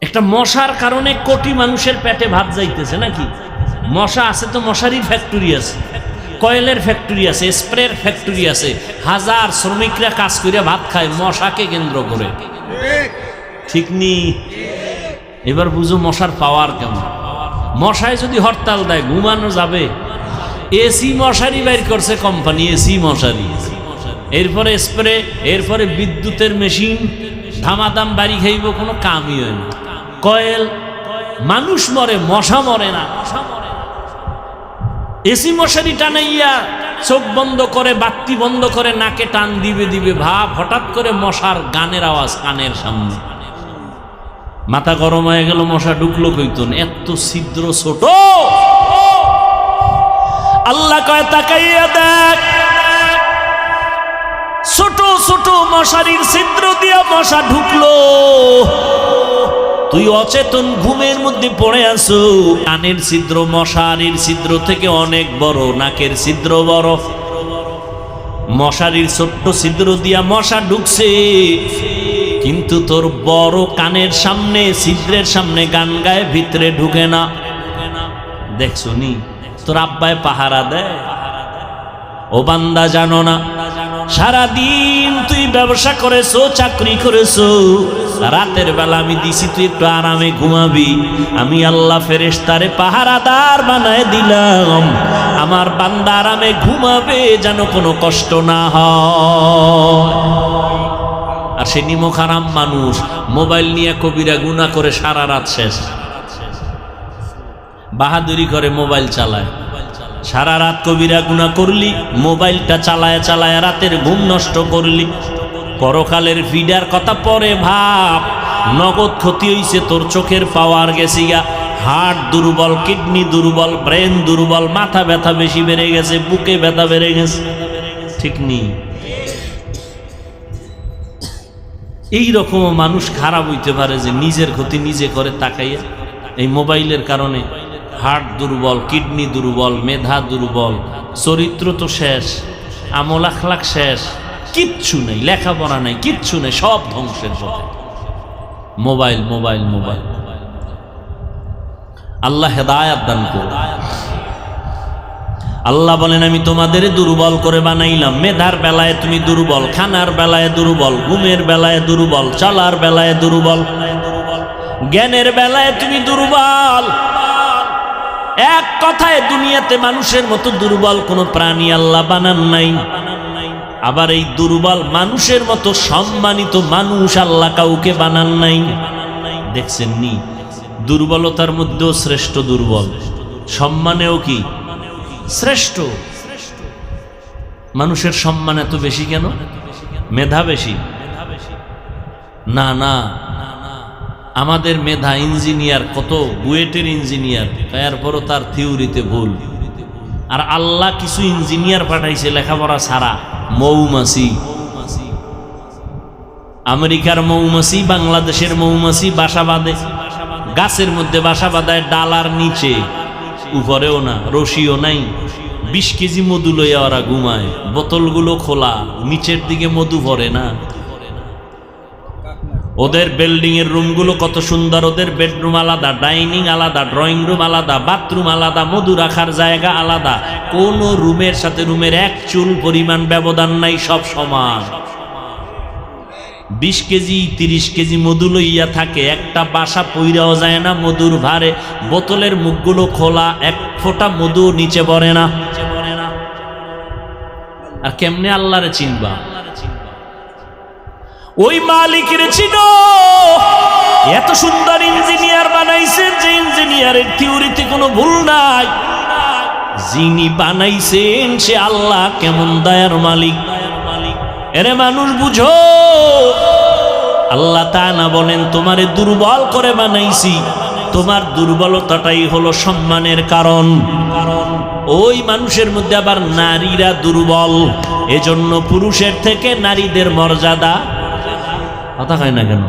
একটা মশার কারণে কোটি মানুষের পেটে ভাত যাইতেছে নাকি? মশা আছে তো মশারির ফ্যাক্টরি আছে, কয়েলের ফ্যাক্টরি আছে, স্প্রের ফ্যাক্টরি আছে, হাজার শ্রমিকরা কাজ করে ভাত খায় মশাকে কেন্দ্র করে, ঠিক নি? এবার বুঝো মশার পাওয়ার কেমন। মশায় যদি হরতাল দেয় ঘুমানো যাবে? এসি মশারি বাইর করছে কোম্পানি, এসি মশারি, এরপরে স্প্রে, এরপরে বিদ্যুতের মেশিন, ধামাদাম বাড়ি খাইব, কোনো কামই হয় না। কয়েল, মানুষ মরে, মশা মরে না। এসি মশারি টানাইয়া চোখ বন্ধ করে, বাতি বন্ধ করে, নাকে টান দিবে দিবে ভাব, হঠাৎ করে মশার গানের আওয়াজ কানের সামনে, মাথা গরম হয়ে গেল, মশা ঢুকলো কইতুন, এত ছিদ্র ছোট। আল্লাহ কয় তাকাইয়া দেখ, ছোট ছোট মশারির ছিদ্র দিয়া মশা ঢুকলো। তুই অচেতন ঘুমের মধ্যে পড়ে আছো। কানের ছিদ্র মশারির ছিদ্র থেকে অনেক বড়, নাকের ছিদ্র বড়। মশারির ছোট্ট ছিদ্র দিয়া মশা ঢুকছে, কিন্তু তোর বড় কানের সামনে ছিদ্রের সামনে গান গায়ে ভিতরে ঢুকে না। দেখছো নি তোর আব্বায় পাহারা দেয়। ও বান্দা জানো না, সারাদিন তুই ব্যবসা করেছো, চাকরি করেছো, রাতের বেলা আমি দিছি তুই একটু আরামে ঘুমাবি। আমি আল্লাহ ফেরেশতারে পাহারাদার বানায় দিলাম, আমার বান্দা আরামে ঘুমাবে যেন কোনো কষ্ট না হয়। আর সে নিমক হারাম মানুষ, মোবাইল নিয়ে কবিরা গুনাহ করে সারা রাত শেষ, বাহাদুরি করে মোবাইল চালায়। সারা রাত কবিরা গুনাহ করলি, মোবাইলটা চালায় চালায় রাতের ঘুম নষ্ট করলি। পরকালের ফিডার কথা পরে ভাব, নগদ ক্ষতি হইছে তোর, চোখের পাওয়ার গেছে গা, হার্ট দুর্বল, কিডনি দুর্বল, ব্রেন দুর্বল, মাথা ব্যথা বেশি বেড়ে গেছে, বুকে ব্যথা বেড়ে গেছে। ঠিক নেই? এইরকম মানুষ খারাপ হইতে পারে যে নিজের ক্ষতি নিজে করে তাকাইয়া। এই মোবাইলের কারণে হার্ট দুর্বল, কিডনি দুর্বল, মেধা দুর্বল, চরিত্র তো শেষ, আমল আখলাক শেষ, কিচ্ছু নেই, লেখাপড়া নেই, কিচ্ছু নেই, সব ধ্বংসের পথে। Mobile mobile mobile. আল্লাহ হেদায়াত দান করুন। আল্লাহ বলেন আমি তোমাদের দুর্বল করে বানাইলাম। মেধার বেলায় তুমি দুর্বল, খানার বেলায় দুর্বল, ঘুমের বেলায় দুর্বল, চলার বেলায় দুর্বল, জ্ঞানের বেলায় তুমি দুর্বল। এক কথায় দুনিয়াতে মানুষের মতো দুর্বল কোনো প্রাণী আল্লাহ বানান নাই। আবার এই দুর্বল মানুষের মতো সম্মানিত মানুষ আল্লাহ কাউকে বানান নাই। দেখছেন নি? দুর্বলতার মধ্যেও শ্রেষ্ঠ দুর্বল, সম্মানেও কি শ্রেষ্ঠ। মানুষের সম্মান এত বেশি কেন? মেধা বেশি? না না, আমাদের মেধা ইঞ্জিনিয়ার, কত বুয়েটের ইঞ্জিনিয়ার, এরপরও তার থিওরিতে ভুল। আর আল্লাহ কিছু ইঞ্জিনিয়ার পাঠাইছে লেখাপড়া ছাড়া, মৌমাছি। আমেরিকার মৌমাছি, বাংলাদেশের মৌমাছি বাসা বাঁধে, গাছের মধ্যে বাসা বাঁধায়, ডালার নিচে, উপরেও না, রশিও নাই। 20 কেজি মধু লইয়া ওরা ঘুমায়, বোতলগুলো খোলা, নিচের দিকে মধু ভরে না। ওদের বিল্ডিং এর রুমগুলো কত সুন্দর, ওদের বেডরুম আলাদা, ডাইনিং আলাদা, ড্রয়িং রুম আলাদা, বাথরুম আলাদা, মধু রাখার জায়গা আলাদা। কোন রুমের সাথে রুমের এক চুল পরিমাণ ব্যবধান নাই, সব সমান। 20 কেজি 30 কেজি মধু লইয়া থাকে, একটা বাসা পইরাও যায় না মধুর ভারে। বোতলের মুখগুলো খোলা, এক ফোঁটা মধু নিচে পড়ে না। আর কেমনে আল্লাহরে চিনবা? ওই মালিকের চিনো। এত সুন্দর ইঞ্জিনিয়ার বানাইছেন যে ইঞ্জিনিয়ারের থিওরিতে কোনো ভুল নাই। যিনি বানাইছেন সে আল্লাহ কেমন দয়ার মালিক। এরে মানুষ বুঝো, আল্লাহ তাআলা বলেন তোমারে দুর্বল করে বানাইছি, তোমার দুর্বলতাটাই হলো সম্মানের কারণ। ওই মানুষের মধ্যে আবার নারীরা দুর্বল, এজন্য পুরুষের থেকে নারীদের মর্যাদা, কথা হয় না কেন,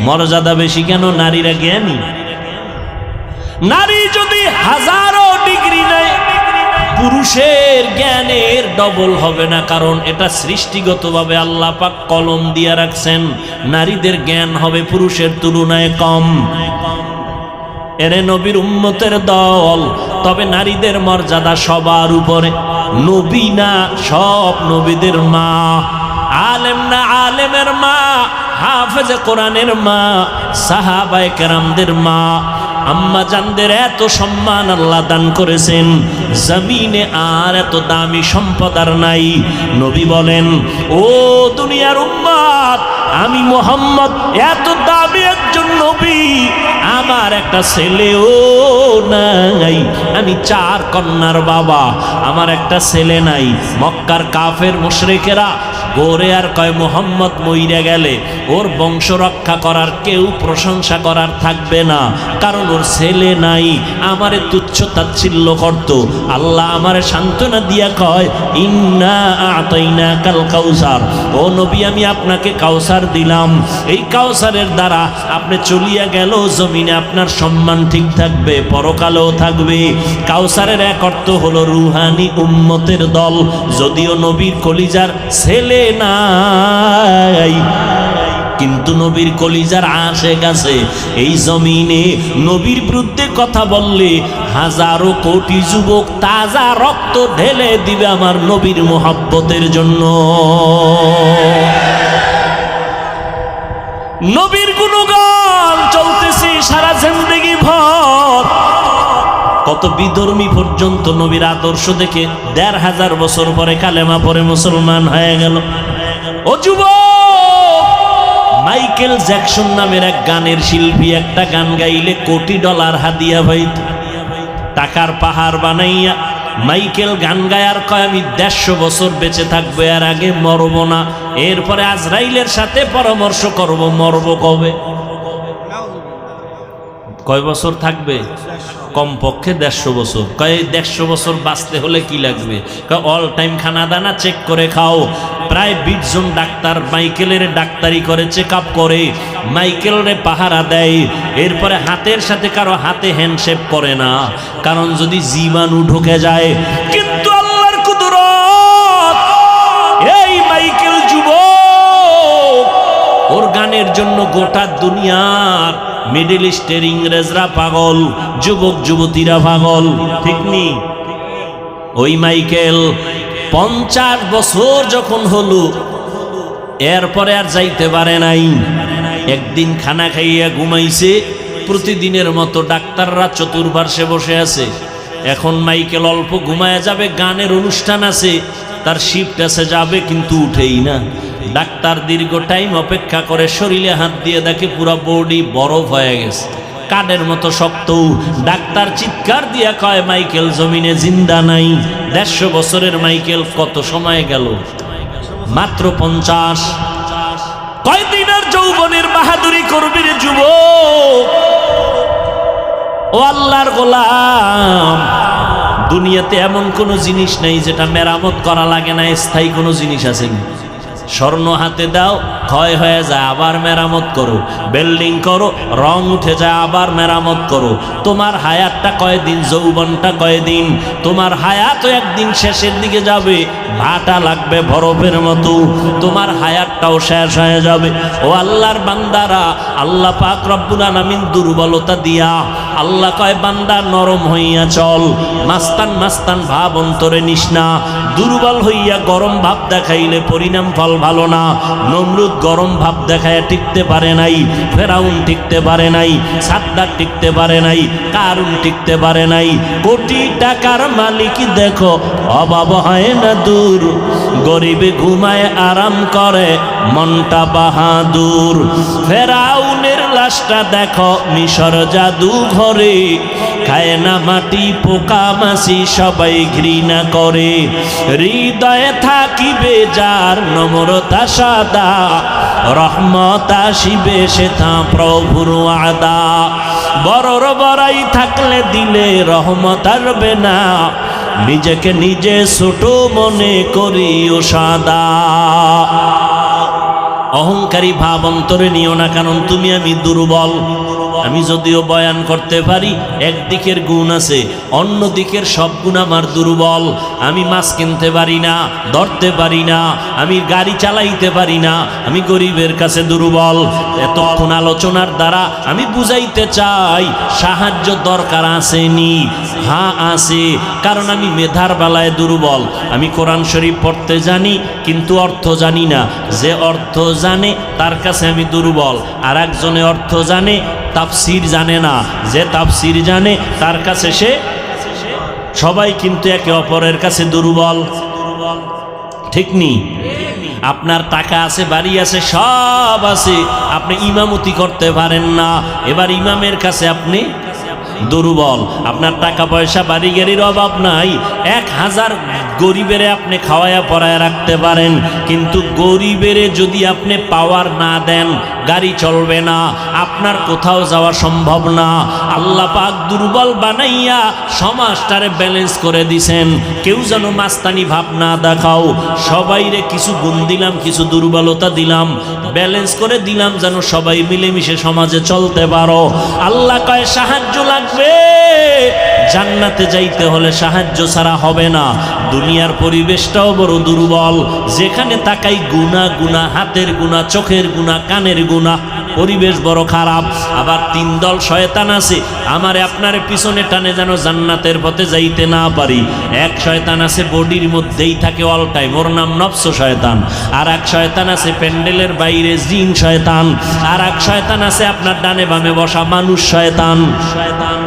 মর্যাদা বেশি কেন? নারীরা জ্ঞানী। নারী যদি হাজারো ডিগ্রি নেয়, পুরুষের জ্ঞানের ডবল হবে না, কারণ এটা সৃষ্টিগতভাবে আল্লাহ পাক কলম দিয়ে রাখছেন। নারীদের জ্ঞান হবে পুরুষের তুলনায় কম। এরে নবীর উম্মতের দল, তবে নারীদের মর্যাদা সবার উপরে। নবী না, সব নবীদের মা। আলেম না, আলেমের মা। হাফেজে কোরআনের মা, সাহাবায়ে কেরামদের মা। আম্মা জানদের এত সম্মান আল্লাহ দান করেছেন, জমিনে আর এত দামি সম্পদ আর নাই। নবী বলেন, ও দুনিয়ার উম্মত, আমি মুহাম্মদ এত দামি একজন নবী, আমার একটা ছেলেও নাই। আমি 4 কন্যার বাবা, আমার একটা ছেলে নাই। মক্কার কাফের মুশরিকেরা গোরে আর কয় মুহাম্মদ মইরা গেলে ওর বংশ রক্ষা করার কেউ প্রশংসা করার থাকবে না, কারণ ওর ছেলে নাই। আমারে তুচ্ছ তাচ্ছিল্য করত। আল্লাহ আমারে সান্ত্বনা দিয়া কয় ইন্না আতাইনাকাল কাউসার, ও নবী আমি আপনাকে কাউসার দিলাম, এই কাউসারের দ্বারা আপনি চলিয়া গেল জমিনে আপনার সম্মান ঠিক থাকবে, পরকালেও থাকবে। কাউসারের এক অর্থ হলো রুহানি উম্মতের দল। যদিও নবীর কলিজার ছেলে নাই, কিন্তু নবীর কলিজার আশেক আছে। এই জমিনে নবীর বিরুদ্ধে কথা বললে হাজারো কোটি যুবক তাজা রক্ত ঢেলে দিবে আমার নবীর মোহাব্বতের জন্য। নবীর গুণগান চলতেছে সারা জিন্দেগি ভর। কত বিধর্মী পর্যন্ত নবীর আদর্শ দেখে ১৫০০ বছর পরে কালেমা পরে মুসলমান হয়ে গেল। ও যুবক, মাইকেল জ্যাকসন নামের এক গানের শিল্পী একটা গান গাইলে $কোটি হাদিয়া পাইত। টাকার পাহাড় বানাইয়া মাইকেল গান গায়ার কয় আমি ১৫০ বছর বেঁচে থাকবো, এর আগে মরব না। এরপরে আজরাইলের সাথে পরামর্শ করব মরব কবে। কয় বছর থাকবে? কমপক্ষে ১৫০ বছর। কয় ১৫০ বছর বাঁচতে হলে কি লাগবে? কয় অল টাইম খানা দানা চেক করে খাও। প্রায় ২০ জন ডাক্তার মাইকেলের ডাক্তারি করে, চেক আপ করে, মাইকেলরে পাহারা দেয়। এরপরে হাতের সাথে কারো হাতে হ্যান্ডশেক করে না, কারণ যদি জীবাণু ঢুকে যায়। কিন্তু আল্লাহর কুদরত, এই মাইকেল যুবক, ওর গানের জন্য গোটা দুনিয়ার মিডল ইস্টের ইংরেজরা পাগল, যুবক যুবতীরা পাগল, ঠিক নি? ওই মাইকেল ৫০ বছর যখন হলো, এরপরে আর যাইতে পারে নাই। একদিন খানা খাইয়া ঘুমাইছে, প্রতিদিনের মতো ডাক্তাররা চতুর্পার্শ্বে বসে আছে। এখন মাইকেল অল্প ঘুমায়া যাবে, গানের অনুষ্ঠান আছে, তার শিফট আছে, যাবে কিন্তু উঠেই না। ডাক্তার দীর্ঘ টাইম অপেক্ষা করে, শরীরে হাত দিয়ে দেখে পুরো বডি বরফ হয়ে গেছে, কাঠের মতো শক্ত। ডাক্তার চিৎকার দিয়া কয় মাইকেল জমিনে জিন্দা নাই। ১৫০ বছরের মাইকেল কত সময় গেল? মাত্র ৫০। কয়দিনের যৌবনের বাহাদুরি করবি রে যুবক? ও আল্লাহর গোলাম, দুনিয়াতে এমন কোনো জিনিস নেই যেটা মেরামত করা লাগে না। স্থায়ী কোনো জিনিস আছে? স্বর্ণ হাতে দাও, ক্ষয় হয়ে যায়, আবার মেরামত করো। বিল্ডিং করো, রং উঠে যায়, আবার মেরামত করো। তোমার হায়াতটা কয়দিন, যৌবনটা কয়দিন? তোমার হায়াতও একদিন শেষের দিকে যাবে, ভাটা লাগবে বরফের মতো, তোমার হায়াতটাও শেষ হয়ে যাবে। ও আল্লাহর বান্দারা, আল্লাহ পাক রব্বুল আলামিন দুর্বলতা দিয়া, আল্লাহ কয় বান্দা নরম হইয়া চল, মাস্তান মাস্তান ভাব অন্তরে নিস না। দুর্বল হইয়া গরম ভাব দেখাইলে পরিণাম ফল ভালো না। নমরুদ গরম ভাব দেখায় টিকতে পারে নাই, ফেরাউন টিকতে পারে নাই, সাদ্দাত টিকতে পারে নাই, কারুন টিকতে পারে নাই। কোটি টাকার মালিক দেখো অভাব হয় না দূর, গরিবে ঘুমায় আরাম করে মনটা বাহাদুর। ফেরাউনের লাশটা দেখো মিশর জাদু ঘরে, খায় না মাটি পোকা মাছি সবাই ঘৃণা করে। হৃদয়ে থাকিবে যার নম্রতা সাদা, রহমত আসিবে সেথা প্রভুর ওয়াদা। বড়র বড়াই থাকলে দিলে রহমত আসবে না, নিজেকে নিজে ছোট মনে করিও সাদা। অহংকারী ভাব অন্তরে নিও না, কারণ তুমি আমি দুর্বল। আমি যদিও বয়ান করতে পারি, একদিকের গুণ আছে, অন্য দিকের সব গুণ আমার দুর্বল। আমি মাছ কিনতে পারি না, ধরতে পারি না, আমি গাড়ি চালাইতে পারি না, আমি গরিবের কাছে দুর্বল। এতক্ষণ আলোচনার দ্বারা আমি বুঝাইতে চাই সাহায্য দরকার আসেনি, হ্যাঁ আছে, কারণ আমি মেধার বেলায় দুর্বল। আমি কোরআন শরীফ পড়তে জানি কিন্তু অর্থ জানি না। যে অর্থ জানে তার কাছে আমি দুর্বল, আর একজনে অর্থ জানে তাফসির জানে না, যে তাফসির জানে তার কাছে সে। সবাই কিন্তু একে অপরের কাছে দুর্বল, ঠিক নি? আপনার টাকা আছে, বাড়ি আছে, সব আছে, আপনি ইমামতি করতে পারেন না, এবার ইমামের কাছে আপনি দুর্বল। আপনার টাকা পয়সা বাড়ি গাড়ির অভাব নাই, 1000 গরিবেরে আপনি খাওয়ায়া পরায়া রাখতে পারেন, কিন্তু গরিবেরে যদি আপনি পাওয়ার না দেন গাড়ি চলবে না, আপনার কোথাও যাওয়া সম্ভব না। আল্লাহ পাক দুর্বল বানাইয়া সমাজটারে ব্যালেন্স করে দিছেন। কেউ যেন মাস্তানি ভাব না দেখাও, সবাইরে কিছু গুণ দিলাম, কিছু দুর্বলতা দিলাম, ব্যালেন্স করে দিলাম, যেন সবাই মিলেমিশে সমাজে চলতে পারো। আল্লাহ কয় সাহায্য লাগবে, জান্নাতে যাইতে হলে সাহায্য ছাড়া হবে না। দুনিয়ার পরিবেশটাও বড় দুর্বল, যেখানে তাকাই গুনাহ গুনাহ, হাতের গুনাহ, চোখের গুনাহ, কানের গুনাহ, পরিবেশ বড় খারাপ। আবার তিন দল শয়তান আছে আমারে আপনারে পিছনে টানে যেন জান্নাতের পথে যাইতে না পারি। এক শয়তান আছে বডির মধ্যেই থাকে অল টাইম, ওর নাম নফস শয়তান। আর এক শয়তান আছে প্যান্ডেলের বাইরে জিন শয়তান। আর এক শয়তান আছে আপনার ডানে বামে বসা মানুষ শয়তান। শয়তান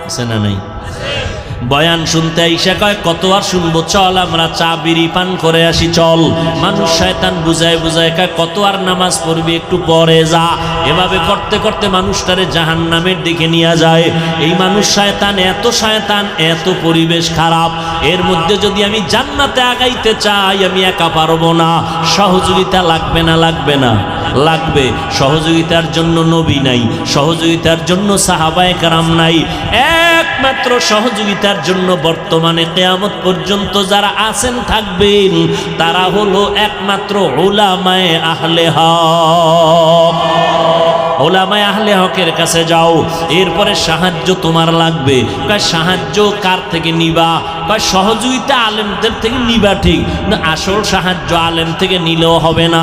আছে না নাই? বয়ান শুনতে আইসা কয় কত আর শুনবো, চল আমরা চা বিড়ি পান করে আসি চল। মানুষ শয়তান বুঝায় বুঝায় কয় কত আর নামাজ পড়বি, একটু পরে যা। এভাবে করতে করতে মানুষটারে জাহান্নামের দিকে নিয়ে যায়। এই মানুষ শয়তান, এত পরিবেশ খারাপ, এর মধ্যে যদি আমি জান্নাতে আগাইতে চাই আমি একা পারবো না। সহযোগিতা লাগবে না? লাগবে না? লাগবে। সহযোগিতার জন্য নবী নাই, সহযোগিতার জন্য সাহাবায়ে কেরাম নাই। একমাত্র সহযোগিতার জন্য বর্তমানে কিয়ামত পর্যন্ত যারা আছেন থাকবেন তারা হলো একমাত্র উলামায়ে আহলে হক। উলামায়ে আহলে হকের কাছে যাও, এরপরে সাহায্য তোমার লাগবে। কয় সাহায্য কার থেকে নিবা? কয় সহযোগিতা আলেমদের থেকে নিবা ঠিক, না আসল সাহায্য আলেম থেকে নিলেও হবে না।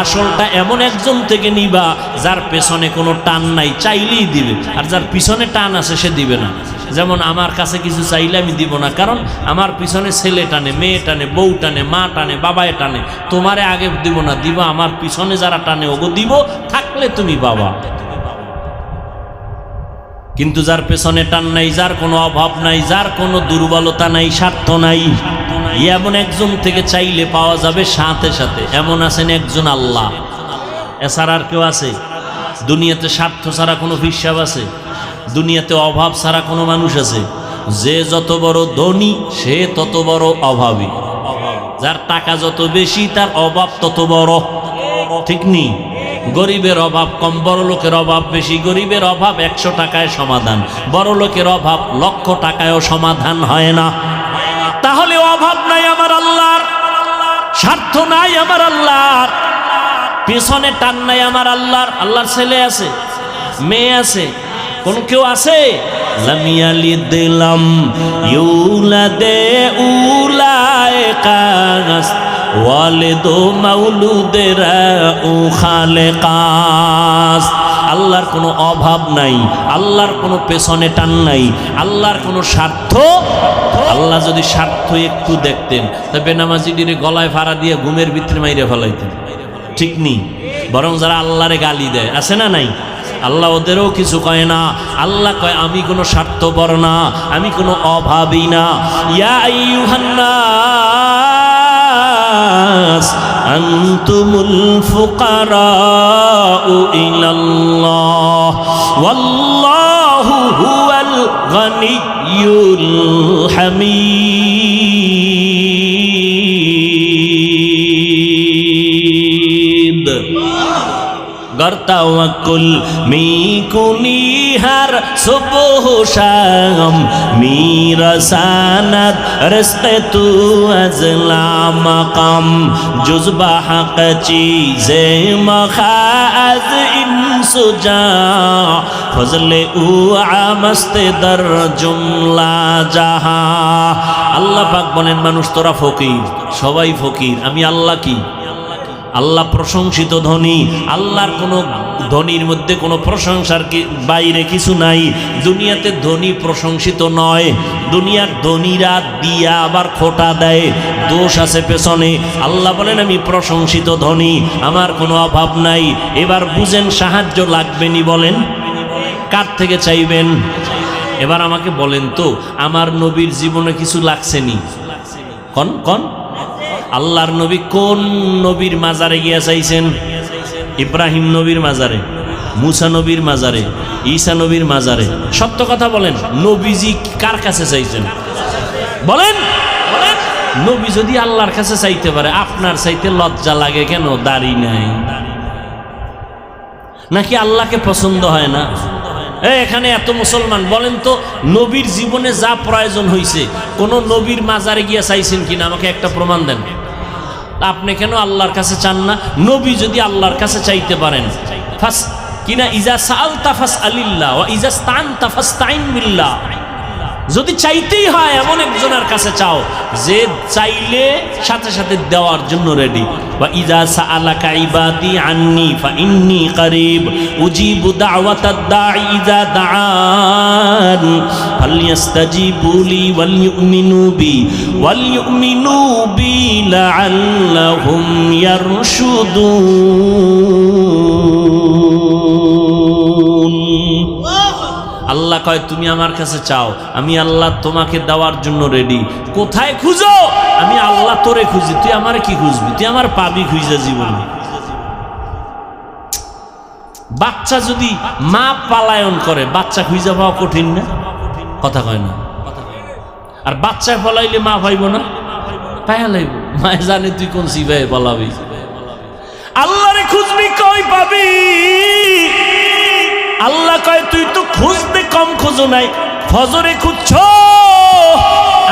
আসলটা এমন একজন থেকে নিবা যার পেছনে কোনো টান নাই, চাইলেই দিবে। আর যার পিছনে টান আছে সে দিবে না। যেমন আমার কাছে কিছু চাইলে আমি দিব না, কারণ আমার পিছনে ছেলে টানে, মেয়ে টানে, বউ টানে, মা টানে, বাবায় টানে। তোমারে আগে দিব না, দিব আমার পিছনে যারা টানে ওগো দিব, থাকলে তুমি বাবা। কিন্তু যার পেছনে টান নাই, যার কোনো অভাব নাই, যার কোনো দুর্বলতা নাই, স্বার্থ নাই, এমন একজন থেকে চাইলে পাওয়া যাবে সাথে সাথে। এমন আছেন একজন আল্লাহ, এছাড়া আর কেউ আছে? দুনিয়াতে স্বার্থ ছাড়া কোনো হিসাব আছে? দুনিয়াতে অভাব ছাড়া কোনো মানুষ আছে? যে যত বড় ধনী সে তত বড় অভাবী, যার টাকা যত বেশি তার অভাব তত বড়, ঠিক নেই? গরিবের অভাব কম, বড় লোকের অভাব বেশি। গরিবের অভাব 100 টাকায় সমাধান, বড় লোকের অভাব 1,00,000 টাকায়ও সমাধান হয় না। তাহলে অভাব নাই আমার আল্লাহর, স্বার্থ নাই আমার আল্লাহর, পেছনে টান নাই আমার আল্লাহর। আল্লাহর ছেলে আছে, মেয়ে আছে, কোন কেউ আছে? লামিয়ালি দিলাম ইউলাদে উলায়কাস ওয়ালিদু মাউলুদেরা ও খালেকাস। আল্লাহর কোনো অভাব নাই, আল্লাহর কোনো পেছনে টান নাই, আল্লাহর কোনো স্বার্থ। আল্লাহ যদি স্বার্থ একটু দেখতেন তবে বেনামাজিদের গলায় ফাড়া দিয়ে ঘুমের ভিতরে মাইরে ফেলাইতেন, ঠিক নেই? বরং যারা আল্লাহরে গালি দেয় আছে না নাই, আল্লাহ ওদেরও কিছু কয় না। আল্লাহ কয় আমি কোনো স্বার্থপর না, আমি কোনো অভাবী না। ইয়া আইয়ুহান নাস আনতুমুল ফুকারাউ ইলাল্লাহ ওয়াল্লাহু হুয়াল গানিয়্যুল হামিদ। গর্তাওয়াকুল মিকুনি হার সুবহ শাম মিরাসানাত রিজকে তু আজলা মাকাম জুজবা হক চিজে মখাজ ইনসুজা ফজলে উ আমস্তে দর জুমলা জাহা। আল্লাহ পাক বলেন মানুষ তোরা ফকির, সবাই ফকির, আমি আল্লাহ কি? আল্লাহ প্রশংসিত ধনী। আল্লাহর কোনো ধনীর মধ্যে কোনো প্রশংসার বাইরে কিছু নাই। দুনিয়াতে ধনী প্রশংসিত নয়, দুনিয়ার ধনীরা দিয়া আবার খোটা দেয়, দোষ আছে পেছনে। আল্লাহ বলেন আমি প্রশংসিত ধনী, আমার কোনো অভাব নাই। এবার বুঝেন সাহায্য লাগবে নি, বলেন কার থেকে চাইবেন? এবার আমাকে বলেন তো আমার নবীর জীবনে কিছু লাগছে নি? কন কন আল্লাহর নবী কোন নবীর মাজারে গিয়া চাইছেন? ইব্রাহিম নবীর মাজারে, মুসা নবীর মাজারে, ঈসা নবীর মাজারে। সত্য কথা বলেন, নবীজি কার কাছে চাইছেন? বলেন বলেন। নবী যদি আল্লাহর কাছে চাইতে পারে, আপনার চাইতে লজ্জা লাগে কেন? দাড়ি নাই নাকি আল্লাহকে পছন্দ হয় না? এখানে এত মুসলমান বলেন তো, নবীর জীবনে যা প্রয়োজন হয়েছে কোন নবীর মাজারে গিয়ে চাইছেন কিনা? আমাকে একটা প্রমাণ দেন। আপনি কেন আল্লাহর কাছে চান না? নবী যদি আল্লাহর কাছে চাইতে পারেন, ফাস কিনা ইজা সাআলতা ফাসআলিল্লাহ ওয়া ইজা ইসতাআনতা ফাসতাইন বিল্লাহ, যদি চাইতেই হয় এমন একজনের কাছে চাও যে চাইলে সাথে সাথে দেওয়ার জন্য রেডি। ওয়া ইজা সাআলাকা ইবাদি আন্নি ফাইন্নী করিব উজিবু দাওয়াতাদ দাঈ ইজা দাআন ফালইস্তাজিবু লি ওয়াল ইউমিনু বি লাআল্লাহুম ইয়ারশুদুন। আল্লাহ কয় তুমি আমার কাছে চাও, আমি আল্লাহ তোমাকে দেওয়ার জন্য রেডি। কোথায় খুঁজো? আমি আল্লাহ তোরে খুঁজি, তুই আমার কি খুঁজবি? তুই আমার পাবি খুঁজে জীবনে। বাচ্চা যদি মা পালায়ন করে, বাচ্চা খুঁজে পাওয়া কঠিন না? কথা কয় না? আর বাচ্চায় পালাইলে মা পাইব না? পাইয়া লাইব। মায়ে জানে তুই কোন সিভাই পালাবি। আল্লাহরে খুঁজবি, কই পাবি? আল্লাহ কয় তুই তো খুঁজতে কম খোঁজো নাই, ফজরে খুঁজছো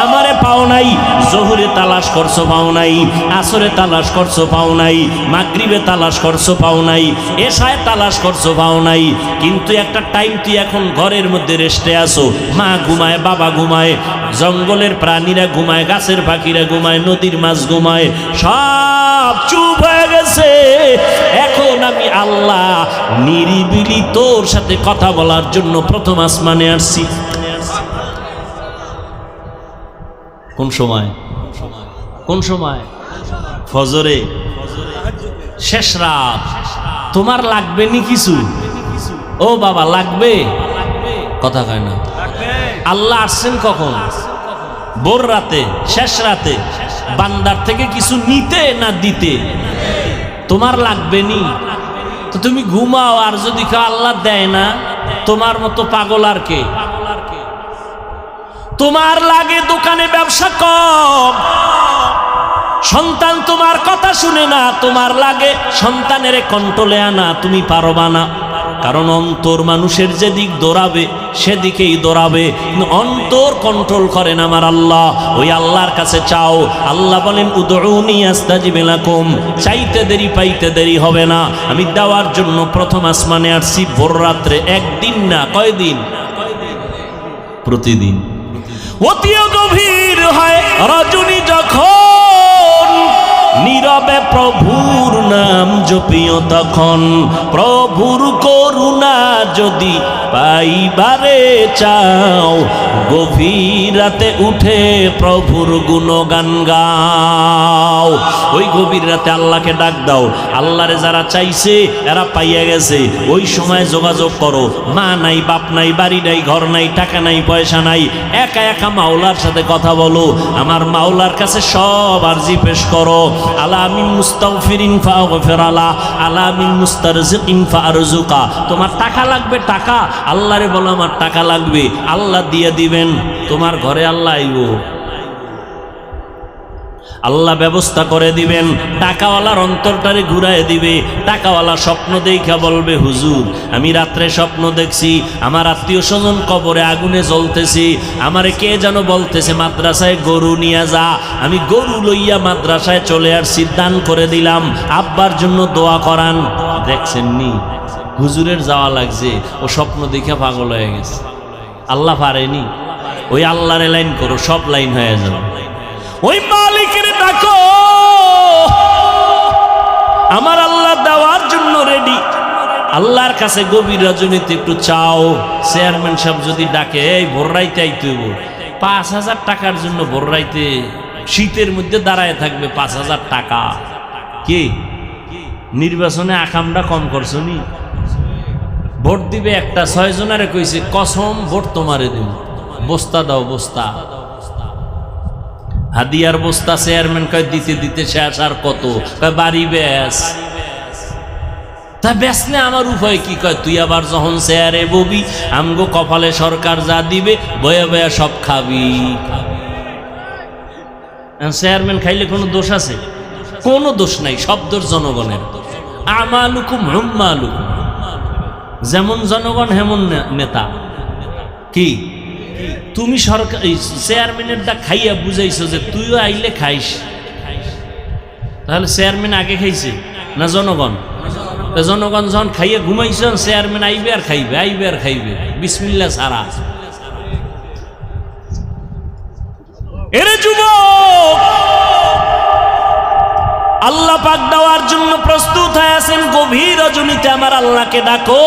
আমারে পাও নাই, জোহরে তালাশ করছো পাও নাই, আসরে তালাশ করছো পাও নাই, মাগরিবে তালাশ করছো পাও নাই, এশায় তালাশ করছো পাও নাই। কিন্তু একটা টাইম তুই এখন ঘরের মধ্যে রেস্টে আসো, মা ঘুমায়, বাবা ঘুমায়, জঙ্গলের প্রাণীরা ঘুমায়, গাছের পাখিরা ঘুমায়, নদীর মাছ ঘুমায়, সব চুপ হয়ে গেছে। এখন আমি আল্লাহ নিরিবিলি তোর সাথে কথা বলার জন্য প্রথম আসমানে আসছি। কোন সময়? কোন সময়? ফজরে, শেষ রাত। তোমার লাগবে নি কিছু? ও বাবা লাগবে? কথা কয় না। আল্লাহ আসছেন কখন? ভোর রাতে, শেষ রাতে। বান্দার থেকে কিছু নিতে না দিতে? তোমার লাগবে নি তো তুমি ঘুমাও, আর যদি কেউ আল্লাহ দেয় না, তোমার মতো পাগল আর কে? তোমার লাগে দোকানে ব্যবসা কম, সন্তান তোমার কথা শুনে না, তোমার লাগে সন্তানের কন্ট্রোলে আনা, তুমি পারবা না। কারণ অন্তর মানুষের যেদিক দৌড়াবে সেদিকেই দৌড়াবে, অন্তর কন্ট্রোল করেন আমার আল্লাহ। ওই আল্লাহর কাছে চাও। আল্লাহ বলেন উদউনি আস্তাজিব লাকুম, চাইতে দেরি পাইতে দেরি হবে না। আমি দেওয়ার জন্য প্রথম আসমানে আসছি ভোর রাত্রে। একদিন না, কয়দিন? প্রতিদিন। অতিও গভীর হয় রজনী যখন, নীরবে প্রভুর নাম জপিও তখন। প্রভুর করুণা যদি পাইবারে চাও, গভীর রাতে উঠে প্রভুর গুণগান গাও। ওই গভীর রাতে আল্লাহকে ডাক দাও। আল্লাহরে যারা চাইছে এরা পাইয়া গেছে। ওই সময় যোগাযোগ করো। মা নাই, বাপ নাই, বাড়ি নাই, ঘর নাই, টাকা নাই, পয়সা নাই, একা একা মাওলার সাথে কথা বলো। আমার মাওলার কাছে সব আরজি পেশ করো। আলা মিন মুস্তাগফিরিন ফাগফির আলা, আলা মিন মুস্তারজিকিন ফারজুকা। তোমার টাকা লাগবে, টাকা আল্লাহরে বলো আমার টাকা লাগবে, আল্লাহ দিয়ে দিবেন। তোমার ঘরে আল্লাহ আইব, আল্লাহ ব্যবস্থা করে দিবেন। টাকাওয়ালার অন্তরটারে ঘুরায় দিবে। টাকাওয়ালা স্বপ্ন দেখা বলবে, হুজুর আমি রাত্রে স্বপ্ন দেখছি আমার আত্মীয় স্বজন কবরে আগুনে জ্বলতেছি, আমারে কে যেন বলতেছে মাদ্রাসায় গরু নিয়ে যা। আমি গরু লইয়া মাদ্রাসায় চলে আসছি, দান করে দিলাম, আব্বার জন্য দোয়া করান। দেখছেন নি হুজুরের যাওয়া লাগছে, ও স্বপ্ন দেখে পাগল হয়ে গেছে। আল্লাহ পারেনি? ওই আল্লাহরে লাইন করো, সব লাইন হয়ে যাবে। ওই মালিকের ডাকো, আমার আল্লাহ দেওয়ার জন্য রেডি। আল্লাহর কাছে গভীর রজনীতে একটু চাও। চেয়ারম্যান সাহেব যদি ডাকে, এই ভোর রাইতে আইতে হইব, ৫,০০০ টাকার জন্য ভোর রাইতে শীতের মধ্যে দাঁড়ায় থাকবে, ৫,০০০ টাকা। কি নির্বাচনে আকামটা কম করছো নি? ভোট দিবে একটা, ৬ জনারে কইছে কসম ভোট তোমারে দিন, বস্তা দাও, বস্তা হাদিয়ার বস্তা। চেয়ারম্যান কয় দিতে দিতে শেষ, আর কত? কয় বাড়ি বেশ। তা বেচলে আমার উপায় কি? কয় তুই আবার যখন চেয়ারে ববি, আমগো কপালে সরকার যা দিবে বয়া বয়া সব খাবি। চেয়ারম্যান খাইলে কোনো দোষ আছে? কোনো দোষ নাই, সব দোষ জনগণের। আমালুকুম হুম্মালুকুম, যেমন জনগণ হেমন নেতা। কি তুমি সরকার চেয়ারম্যানেরটা খাইয়া বুঝাইছো যে তুইও আইলে খাইস, তাহলে চেয়ারম্যান আগে খাইছে না জনগণ? জনগণ যখন খাইয়া ঘুমাইছ, চেয়ারম্যান আইবে আর খাইবে, আইবে আর খাইবে, বিসমিল্লাহ ছাড়া। এরে যুবক, আল্লাহ পাক দেওয়ার জন্য প্রস্তুত হয়ে আছেন। গভীর রজনীতে আমার আল্লাহকে ডাকো।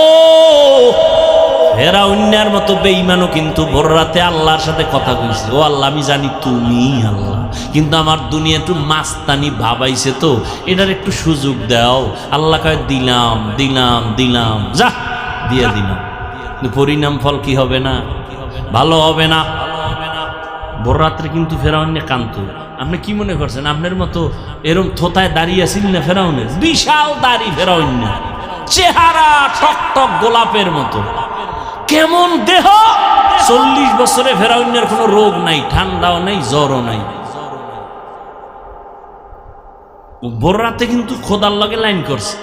ফেরাউনের মতো বেঈমানও কিন্তু ভোর রাতে আল্লাহর সাথে কথা কইছে, ও আল্লাহ আমি জানি তুমি আল্লাহ, কিন্তু আমার দুনিয়া একটু মাস্তানি ভাবাইছে, তো এটার একটু সুযোগ দাও। আল্লাহ কয় দিলাম দিলাম দিলাম, যা দিয়ে দিলাম, কিন্তু পরিণাম ফল কি হবে না? ভালো হবে না। ভোর রাত্রে কিন্তু ফেরাউনে কান্ত। আপনি কি মনে করছেন আপনার মতো এরম থোতায় দাঁড়িয়ে আছেন না? ফেরাউনের বিশাল দাড়ি, ফেরাউন চেহারা টকটক গোলাপের মতো, কেমন দেহ। 40 বছরে ফেরাউনের কোনো রোগ নাই, ঠান্ডাও নাই, জ্বরও নাই। ভোর রাতে কিন্তু খোদার লগে লাইন করছে,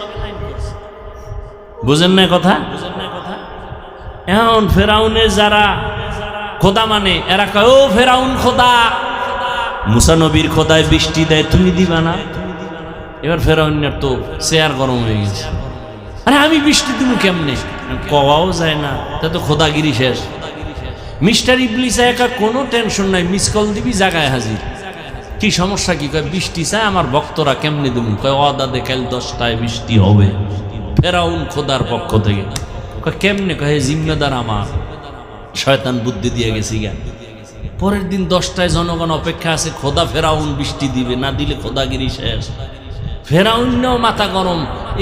বুঝেন না কথা? এখন ফেরাউনের যারা খোদা মানে, এরা কয় ও ফেরাউন খোদা। মুসা নবীর খোদায় বৃষ্টি দেয়, তুমি দিবা না? এবার ফেরাউনের তো চেয়ার গরম হয়ে গেছে, আরে আমি বৃষ্টি দিব কেমনে? কওয়াও যায় না, তা তো খোদাগিরি শেষ। মিস্টার ইবলিস একা কোনো টেনশন নাই, মিস কল দিবি জায়গায় হাজির। কি সমস্যা কি? কয় বৃষ্টি চায় আমার ভক্তরা, কেমনে দেবো? কয় অদাদে কাল 10টায় বৃষ্টি হবে। ফেরাউন খোদার পক্ষ থেকে কয় কেমনে? কয় জিম্মেদার আমার, শয়তান বুদ্ধি দিয়ে গেছি গা। পরের দিন 10টায় জনগণ অপেক্ষা আছে, খোদা ফেরাউন বৃষ্টি দিবে, না দিলে খোদাগিরি শেষ। ফেরাউনও মাথা গরম,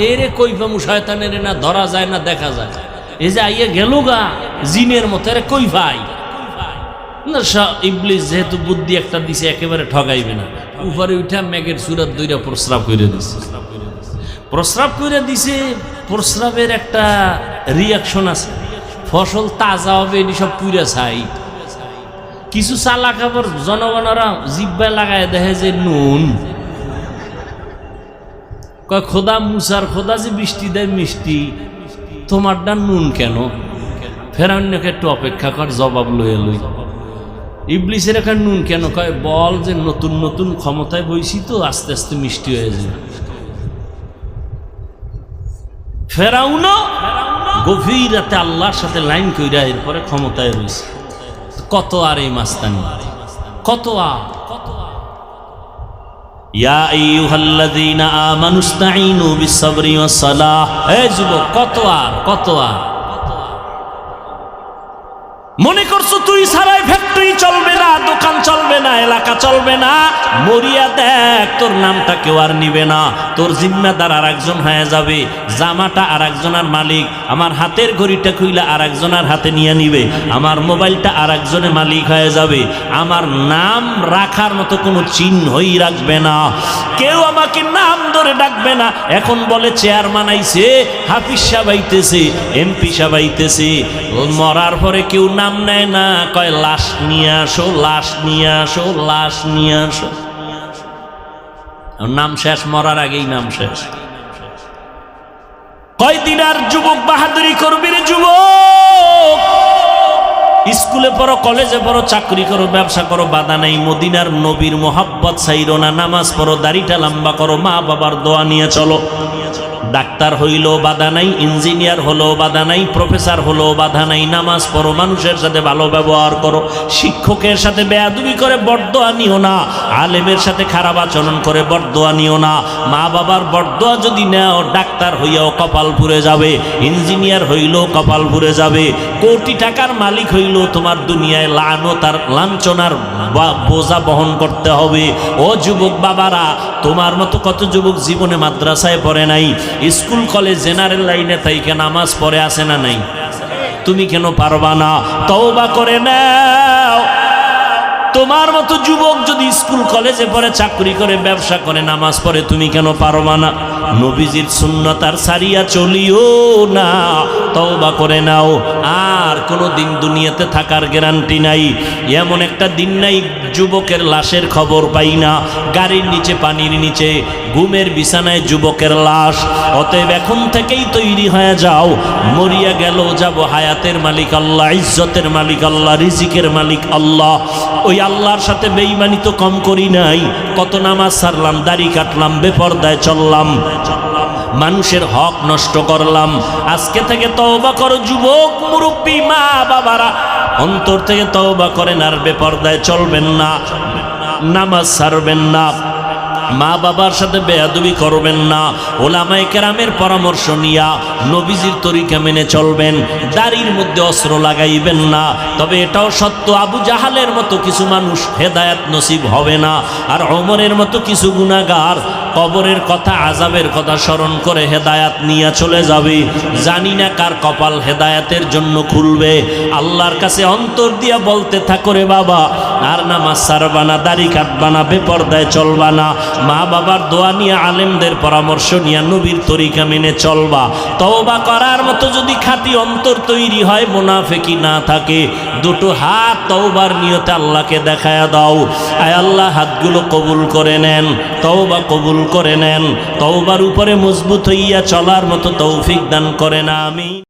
এরে কই পামু শয়তানের, না ধরা যায় না দেখা যায়। এই যে আইয়া গেল গা জিনের মতো, এরে কই ভাই না। ইবলিস যেহেতু বুদ্ধি একটা দিছে, একেবারে ঠগাইবে না। উপরে উঠা মেঘের সুরাত দইরা প্রস্রাব করে দিছে। প্রস্রাব করে দিছে, প্রস্রাবের একটা রিয়াকশন আছে, ফসল তাজা হবে, এটি সব পুরা ছাই। কিছু চালাক আবার জনগণরা জিব্বায় লাগায় দেখে যে নুন। কয় খোদা মুসার খোদা যে বৃষ্টি দেয় মিষ্টি, তোমারটা নুন কেন? ফেরাউনকে একটু অপেক্ষা কর, জবাব লয়ে লই। ইবলিসের এখানে নুন কেন? কয় বল যে নতুন নতুন ক্ষমতায় বইছি তো, আস্তে আস্তে মিষ্টি হয়ে যায়। ফেরাউনও গভীর রাতে আল্লাহর সাথে লাইন কইরা এরপরে ক্ষমতায় রয়েছে। কত আর এই মাস্তানি, কত আর। ইয়া আইয়ুহাল্লাযীনা আমানুস্তাঈনু বিস-সাবরি ওয়াস-সালাহ। এ যুবক, কত আর, কত আর। মনে করছো তুই ছাড়াই ফ্যাক্টরি চলবে না, দোকান চলবে না, এলাকা চলবে না? মরিয়া দেখ, তোর নামটা কেউ আর নিবে না, তোর জিম্মাদার আর একজন হয়ে যাবে, জামাটা আর একজনের মালিক, আমার হাতের ঘড়িটা খুইলা আর একজনের হাতে নিয়ে নিবে, আমার মোবাইলটা আর একজনের মালিক হয়ে যাবে, আমার নাম রাখার মতো কোনো চিহ্নই রাখবে না, কেউ আমাকে নাম ধরে ডাকবে না। এখন বলে চেয়ারম্যান আইছে, হাফিজ সাহেব আইতেছে, এমপি সাহেব আইতেছে, মরার পরে কেউ নাম নেয় না, কয় লাশ নিয়ে আসো, লাশ নিয়ে আসো, লাশ নিয়ে আসো। নাম শেষ, মরার আগেই নাম শেষ। কয়দিন আর যুবক বাহাদুরি করবি রে যুবক? স্কুলে পড়ো, কলেজে পড়ো, চাকরি করো, ব্যবসা করো, বাধা নাই। মদিনার নবীর মোহাব্বত ছাইরো না, নামাজ পড়ো, দাড়িটা লম্বা করো, মা বাবার দোয়া নিয়ে চলো। ডাক্তার হইলো বাধা নাই, ইঞ্জিনিয়ার হলো বাধা নাই, প্রফেসর হলো বাধা নাই। নামাজ পড়ো, মানুষের সাথে ভালো ব্যবহার করো, শিক্ষকের সাথে বেয়াদবি করে বরদোয়া নিও না, আলেমের সাথে খারাপ আচরণ করে বরদোয়া নিও না। মা বাবার বরদোয়া যদি নেও, ডাক্তার হইয়াও কপাল পুড়ে যাবে, ইঞ্জিনিয়ার হইলেও কপাল পুড়ে যাবে, কোটি টাকার মালিক হইলেও তোমার দুনিয়ায় লানত আর লাঞ্ছনার বোঝা বহন করতে হবে। ও যুবক বাবারা, তোমার মতো কত যুবক জীবনে মাদ্রাসায় পড়ে নাই, স্কুল কলেজ জেনারেল লাইনে থাইকে নামাজ পড়ে আসে না নাই? তুমি কেন পারবা না? তওবা করে নাও। তোমার মতো যুবক যদি স্কুল কলেজে পড়ে, চাকরি করে, ব্যবসা করে, নামাজ পড়ে, তুমি কেন পারবা না? নবীজির সুন্নাত আর সারিয়া চলিও না, তওবা করে নাও, আর কোনো দিন দুনিয়াতে থাকার গ্যারান্টি নাই। এমন একটা দিন নাই যুবকের লাশের খবর পাই না, গাড়ির নিচে, পানির নিচে, ঘুমের বিছানায় যুবকের লাশ। অতএব এখন থেকেই তৈরি হয়ে যাও, মরিয়া গেল যাব, হায়াতের মালিক আল্লাহ, ইজ্জতের মালিক আল্লাহ, রিজিকের মালিক আল্লাহ। ওই আল্লাহর সাথে বেঈমানি তো কম করি নাই, কত নামাজ ছাড়লাম, দাড়ি কাটলাম, বেপরদায় চললাম, মানুষের হক নষ্ট করলাম। আজকে থেকে তওবা করো যুবক, মুরব্বী, মা বাবারা, অন্তর থেকে তওবা করেন, আর বেপরদায় চলবেন না, নামাজ ছাড়বেন না, মা বাবার সাথে বেয়াদবি করবেন না, ওলামায়ে কেরামের পরামর্শ নিয়া নবীজির তরিকা মেনে চলবেন, দাড়ির মধ্যে অস্ত্র লাগাইবেন না। তবে এটাও সত্য, আবু জাহালের মতো কিছু মানুষ হেদায়েত নসিব হবে না, আর ওমরের মতো কিছু গুনাহগার কবরের কথা, আযাবের কথা স্মরণ করে হেদায়েত নিয়ে চলে যাবে। জানি না কার কপাল হেদায়েতের জন্য খুলবে। আল্লাহর কাছে অন্তর দিয়া বলতে থাকো, রে বাবা, আর নামাজ ছাড়বা না, দাড়ি কাটবা না, বেপরদায় চলবা না, মা বাবার দোয়া নিয়ে, আলেমদের পরামর্শ নিয়ে নবীর তরিকা মেনে চলবা। তওবা করার মতো যদি খাঁটি অন্তর তৈরি হয়, মুনাফিকি না থাকে, দুটো হাত তওবার নিয়তে আল্লাহকে দেখায়া দাও। আয় আল্লাহ, হাতগুলো কবুল করে নেন, তওবা কবুল করে নেন, তওবার উপরে মজবুত হইয়া চলার মতো তৌফিক দান করেন, আমিন।